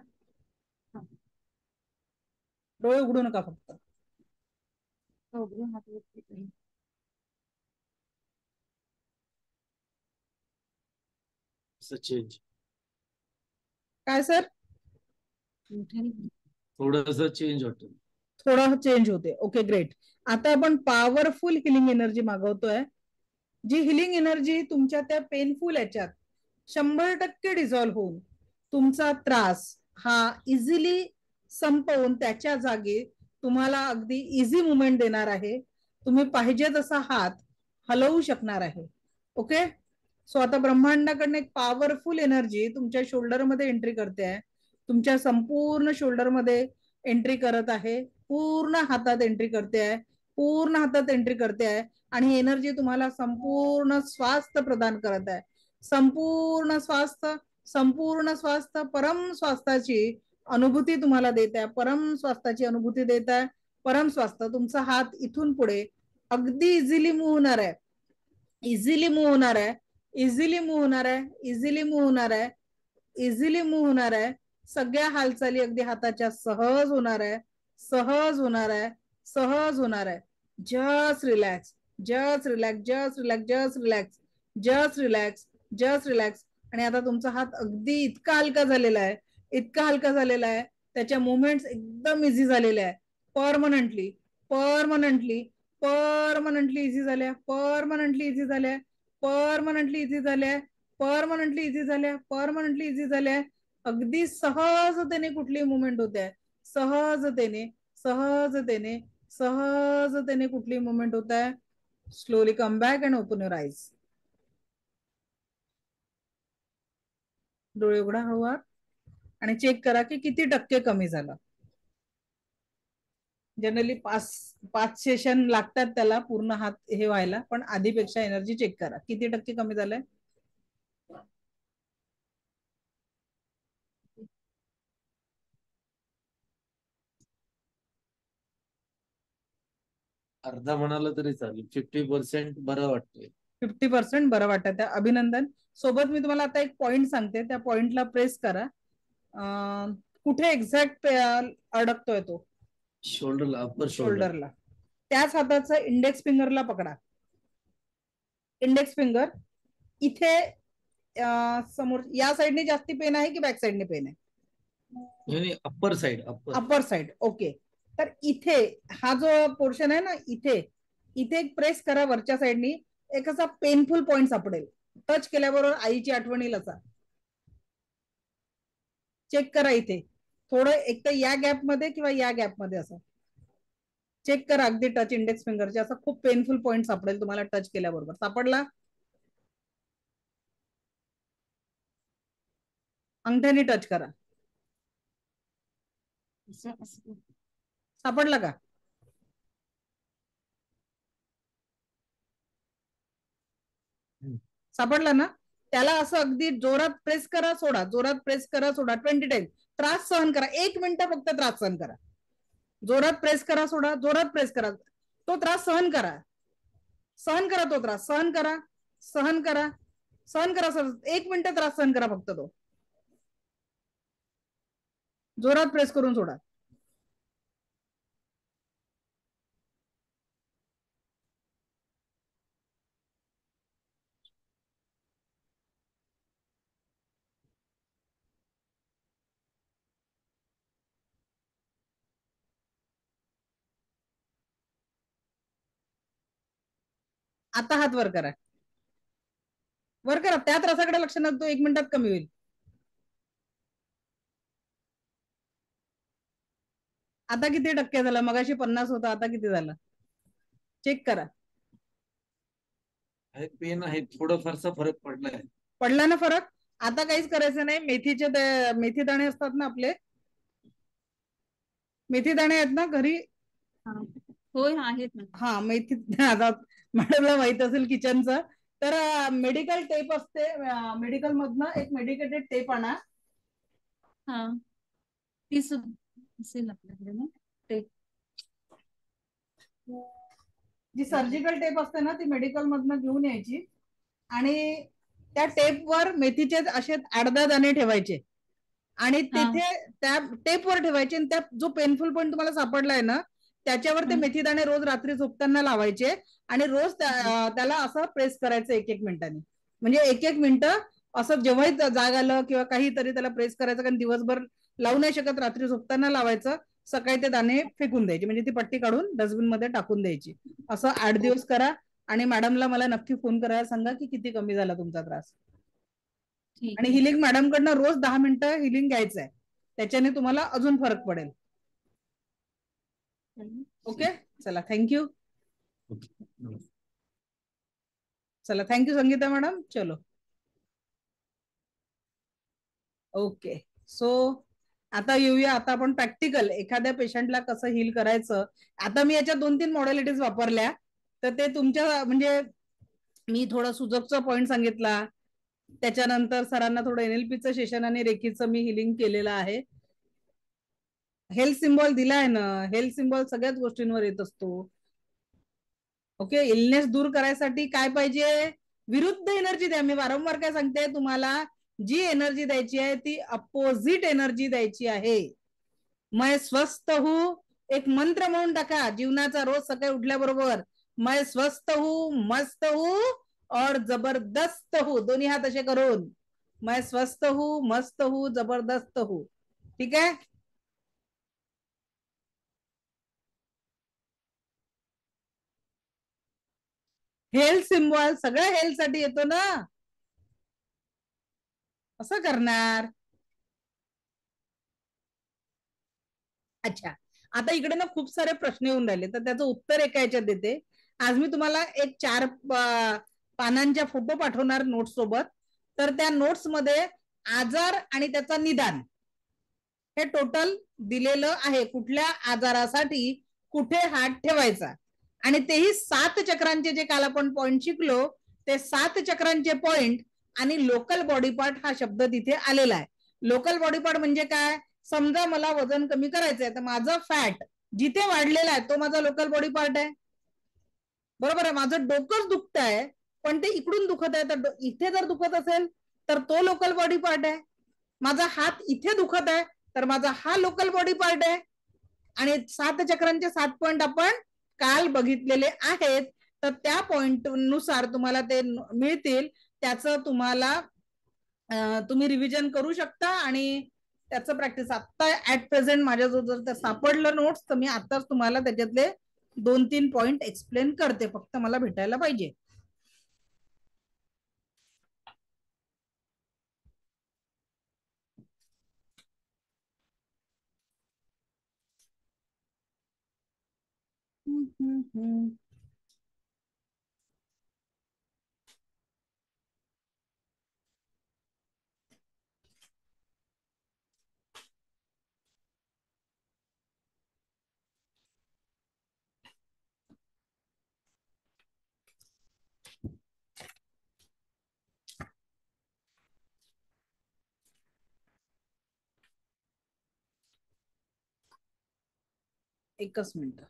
डोळे उघडू नका फक्त. चेंज. काय सर? थोडंसं चेंज होतं. थोडा चेंज होते, ओके ग्रेट. आता आपण पॉवरफुल हिलिंग एनर्जी मागवतोय. जी हिलिंग एनर्जी तुमच्या त्या पेनफुल याच्यात 100% डिझॉल्व्ह होऊन तुमचा त्रास हा इझिली संपवून त्याच्या जागी तुम्हाला अगदी इझी मुवमेंट देणार आहे. तुम्ही पाहिजे तसा हात हलवू शकणार आहे. ओके. सो आता ब्रह्मांडाकडनं एक पॉवरफुल एनर्जी तुमच्या शोल्डर मध्ये एंट्री करते आहे, तुमच्या संपूर्ण शोल्डर मध्ये एंट्री करत आहे, पूर्ण हातात एंट्री करते आहे, पूर्ण हातात एंट्री करते आहे. आणि एनर्जी तुम्हाला संपूर्ण स्वास्थ्य प्रदान करत आहे. संपूर्ण स्वास्थ्य, संपूर्ण स्वास्थ्य परम स्वास्थ्याची अनुभूती तुम्हाला देत आहे, परम स्वास्थ्याची अनुभूती देत आहे. परम स्वास्थ्य तुमचा हात इथून पुढे अगदी इझिली मूव्ह होणार आहे, इझिली मूव्ह होणार आहे, इझिली मूव्ह होणार आहे, इझिली मूव्ह होणार आहे, इझिली मूव्ह होणार आहे. सगळ्या हालचाली अगदी हाताच्या सहज होणार आहे, सहज होणार आहे, सहज होणार आहे. Just relax, just relax, just relax, just relax, just relax, just relax. आणि आता तुमचा हात अगदी इतका हलका झालेला आहे, इतका हलका झालेला आहे, त्याच्या मुवमेंट्स एकदम इझी झालेल्या आहे. परमनंटली परमनंटली परमनंटली इझी झाल्या, परमनंटली इझी झाल्या, परमनंटली इझी झाल्या, परमनंटली इझी झाल्या, परमनंटली इझी झाल्या. अगदी सहजतेने कुठली मुवमेंट होते आहे, सहजतेने सहजतेने सहजतेने कुठली मुवमेंट होत आहे. Slowly come back and open your eyes. डोळे उघडा हळूवार आणि चेक करा की किती टक्के कमी झालं. जनरली 5 सेशन लागतात त्याला पूर्ण हात हे व्हायला, पण आधीपेक्षा एनर्जी चेक करा किती टक्के कमी झालंय. अर्धा म्हणाला तरी चालेल, 50% बरं वाटतंय. 50% बरं वाटत आहे, अभिनंदन. सोबत मी तुम्हाला आता एक पॉइंट सांगते, त्या पॉइंटला प्रेस करा. कुठे एक्झॅक्ट अडकतोय तो? शोल्डरला, अपर शोल्डरला. त्याच हाताचा इंडेक्स फिंगरला पकडा. इंडेक्स फिंगर इथे समोर या साइडने जास्ती पेन आहे की बॅक साइडने पेन आहे? Upper side, upper side. Okay, तर इथे हा जो पोर्शन आहे ना, इथे इथे एक प्रेस करा वरच्या साइडनी. एक असा पेनफुल पॉइंट सापडेल, टच केल्याबरोबर आईची आठवण येईल असा. चेक करा इथे थोडं, एक तर या गॅप मध्ये किंवा या गॅप मध्ये असं चेक करा. अगदी टच इंडेक्स फिंगरचे असा खूप पेनफुल पॉइंट सापडेल तुम्हाला टच केल्याबरोबर. सापडला? अंगठ्याने टच करा. सापडला का? सापडला ना? त्याला असं अगदी जोरात प्रेस करा, सोडा, जोरात प्रेस करा, सोडा. 20 टाइम. त्रास सहन करा, 1 मिनिट फक्त त्रास सहन करा. जोरात प्रेस करा, सोडा, जोरात प्रेस करा. तो त्रास सहन करा, सहन करा, तो त्रास सहन करा, सहन करा, सहन करा. सर 1 मिनिट त्रास सहन करा फक्त तो. जोरात प्रेस करून सोडा. आता हात वर करा, वर करा. त्या त्रासाकडे लक्ष नका, तो 1 मिनिटात कमी होईल. आता किती टक्के झाला? मगाशी 50 होता, आता किती झाला? चेक करा. पेन आहे, थोडं फारसा फरक पडलाय. पडला ना फरक? आता काहीच करायचं नाही. मेथीचे मेथी दाणे असतात ना आपले, मेथी दाणे आहेत ना घरी? होय आहेत ना. हा, मेथी आता मॅडमला माहित असेल किचनचं. तर मेडिकल टेप असते, मेडिकल मधनं एक मेडिकेटेड टेप आणा. हा, ती असेल आपल्याकडे ना टेप. जी सर्जिकल टेप असते ना, ती मेडिकल मधनं घेऊन यायची आणि त्या टेपवर मेथीचे असे 8-10 दाणे ठेवायचे आणि तिथे त्या टेपवर ठेवायचे. आणि त्या जो पेनफुल पॉइंट तुम्हाला सापडलाय ना, त्याच्यावर ते मेथी दाणे रोज रात्री झोपताना लावायचे आणि रोज त्याला असं प्रेस करायचं 1-1 मिनिटांनी. म्हणजे 1-1 मिनिटं असं जेव्हाही जाग आलं किंवा काहीतरी त्याला प्रेस करायचं. कारण दिवसभर लावू नाही शकत, रात्री झोपताना लावायचं. सकाळी ते दाणे फेकून द्यायचे, म्हणजे ती पट्टी काढून डस्टबिन मध्ये टाकून द्यायची. असं 8 दिवस करा आणि मॅडमला मला नक्की फोन करायला सांगा की किती कमी झाला तुमचा त्रास. आणि हिलिंग मॅडम कडनं रोज 10 मिनिटं हिलिंग घ्यायचं आहे, त्याच्याने तुम्हाला अजून फरक पडेल. ओके, चला, थँक्यू. चला, थँक्यू संगीता मॅडम. चलो, ओके. सो आता येऊया, आता आपण प्रॅक्टिकल एखाद्या पेशंटला कसं हील करायचं. आता मी याच्या 2-3 मॉडेलिटीज वापरल्या, तर ते तुमच्या म्हणजे मी थोडं सुजकचा पॉइंट सांगितला, त्याच्यानंतर सरांना थोडं NLP सेशन आणि रेकीचं मी हिलिंग केलेलं आहे. हेल्थ सिम्बॉल दिला आहे ना, हेल्थ सिम्बॉल सगळ्याच गोष्टींवर येत असतो. ओके, इलनेस दूर करायसाठी काय पाहिजे? विरुद्ध एनर्जी द्या. मी वारंवार काय सांगते तुम्हाला, जी एनर्जी द्यायची आहे ती अपोजिट एनर्जी द्यायची आहे. मैं स्वस्थ हूं एक मंत्र म्हणून टाका जीवनाचा, रोज सकाळी उठल्याबरोबर. मैं स्वस्थ हूं, मस्त हूं और जबरदस्त हूं, दोन्ही हात असे करून. मैं स्वस्थ हूं, मस्त हूं, जबरदस्त हूं. ठीक आहे. हेल्थ सिम्बॉल सगळ्या हेल्थ साठी येतो ना, असं करणार. अच्छा, आता इकडे ना खूप सारे प्रश्न येऊन राहिले, तर त्याचं उत्तर एका याच्यात देते. आज मी तुम्हाला एक 4 पानांच्या फोटो पाठवणार नोट्स सोबत. तर त्या नोट्स मध्ये आजार आणि त्याचा निदान हे टोटल दिलेलं आहे. कुठल्या आजारासाठी कुठे हात ठेवायचा, आणि तेही 7 चक्रांचे जे काल आपण पॉइंट शिकलो, ते 7 चक्रांचे पॉइंट आणि लोकल बॉडी पार्ट हा शब्द तिथे आलेला आहे. लोकल बॉडी पार्ट म्हणजे काय? समजा मला वजन कमी करायचंय, तर माझं फॅट जिथे वाढलेला आहे तो माझा लोकल बॉडी पार्ट आहे. बरोबर आहे. माझं डोकंच दुखत आहे पण ते इकडून दुखत आहे, तर इथे जर दुखत असेल तर तो लोकल बॉडी पार्ट आहे. माझा हात इथे दुखत आहे तर माझा हा लोकल बॉडी पार्ट आहे. आणि 7 चक्रांचे 7 पॉइंट आपण काल बघितलेले आहेत, तर त्या पॉइंट नुसार तुम्हाला ते मिळतील. त्याचं तुम्हाला तुम्ही रिव्हिजन करू शकता आणि त्याचं प्रॅक्टिस. आता ऍट प्रेझेंट माझ्याजवळ जर ते सापडलं नोट्स, तर मी आताच तुम्हाला त्याच्यातले 2-3 पॉइंट एक्सप्लेन करते. फक्त मला भेटायला पाहिजे. एकच मिनिट.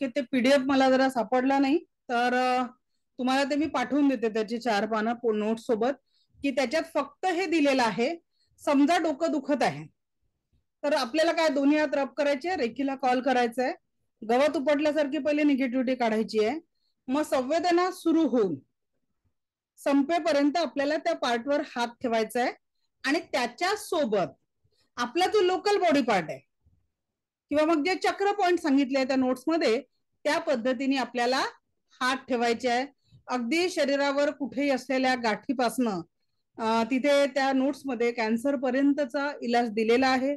ओके, ते PDF मला जरा सापडला नाही, तर तुम्हाला ते मी पाठवून देते त्याची 4 पानं नोट्स सोबत, की त्याच्यात फक्त हे दिलेलं आहे. समजा डोकं दुखत आहे तर आपल्याला काय दोन्ही हात रब करायचे, रेकीला कॉल करायचा आहे, गवत उपटल्यासारखी पहिले निगेटिव्हिटी काढायची आहे, मग संवेदना सुरू होऊन संपेपर्यंत आपल्याला त्या पार्टवर हात ठेवायचा आहे आणि त्याच्या सोबत आपला जो लोकल बॉडी पार्ट आहे किंवा मग जे चक्र पॉइंट सांगितले त्या नोट्स मध्ये त्या पद्धतीने आपल्याला हात ठेवायचे आहे. अगदी शरीरावर कुठेही असलेल्या गाठीपासनं तिथे त्या नोट्स मध्ये कॅन्सर पर्यंतचा इलाज दिलेला आहे.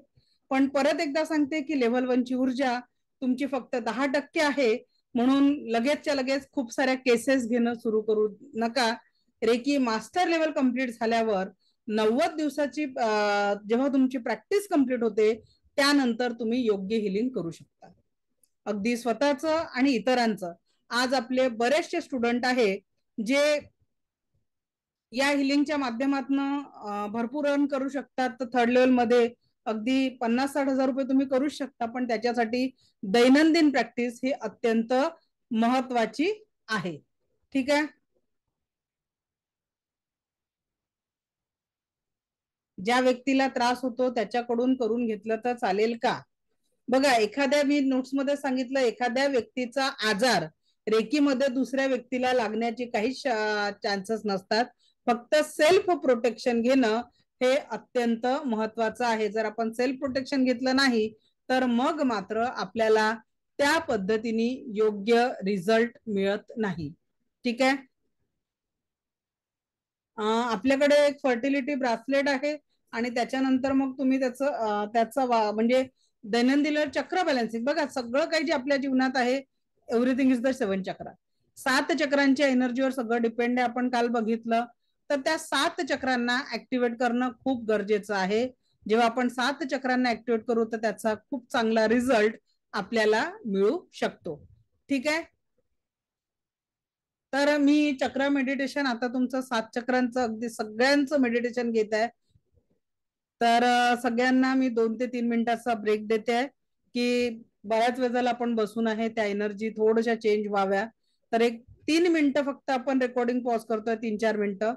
पण परत एकदा सांगते की लेव्हल 1 ची ऊर्जा तुमची फक्त 10% आहे, म्हणून लगेचच्या लगेच खूप साऱ्या केसेस घेणं सुरू करू नका. रेकी मास्टर लेवल कंप्लीट झाल्यावर 90 दिवसाची जेव्हा तुमची प्रॅक्टिस कंप्लीट होते त्यानंतर तुम्ही योग्य हिलिंग करू शकता, अगदी स्वतःचं आणि इतरांचं. आज आपले बरेचसे स्टुडंट आहे जे या हिलिंगच्या माध्यमातून भरपूर अर्न करू शकतात. तर थर्ड लेवल मध्ये अगदी 50-60 हजार रुपये तुम्ही करू शकता, पण त्याच्यासाठी दैनंदिन प्रॅक्टिस ही अत्यंत महत्वाची आहे. ठीक आहे. ज्या व्यक्तीला त्रास होतो त्याच्याकडून करून घेतलं तर चालेल का? बघा, एखाद्या मी नोट्स मध्ये सांगितलं, एखाद्या व्यक्तीचा आजार रेकीमध्ये दुसऱ्या व्यक्तीला लागण्याचे काही चान्सेस नसतात. फक्त सेल्फ प्रोटेक्शन घेणं हे अत्यंत महत्वाचं आहे. जर आपण सेल्फ प्रोटेक्शन घेतलं नाही तर मग मात्र आपल्याला त्या पद्धतीने योग्य रिझल्ट मिळत नाही. ठीक आहे. आपल्याकडे एक फर्टिलिटी ब्रासलेट आहे आणि त्याच्यानंतर मग तुम्ही त्याचं म्हणजे दैनंदिन चक्र बॅलन्सिंग. बघा, सगळं काही जे आपल्या जीवनात आहे एव्हरीथिंग इज द 7 चक्र. 7 चक्रांच्या एनर्जीवर सगळं डिपेंड आहे. आपण काल बघितलं, तर त्या 7 चक्रांना ऍक्टिव्हेट करणं खूप गरजेचं आहे. जेव्हा आपण 7 चक्रांना ऍक्टिव्हेट करू तर त्याचा खूप चांगला रिझल्ट आपल्याला मिळू शकतो. ठीक आहे. तर मी चक्र मेडिटेशन आता तुमचं 7 चक्रांचं अगदी सगळ्यांचं मेडिटेशन घेत आहे. तर सगळ्यांना मी 2 ते 3 मिनिटाचा ब्रेक देते आहे, की बऱ्याच वेळेला आपण बसून आहे, त्या एनर्जी थोड्याशा चेंज व्हाव्या. तर एक 3 मिनिटं फक्त आपण रेकॉर्डिंग पॉज करतोय, 3-4 मिनिटं.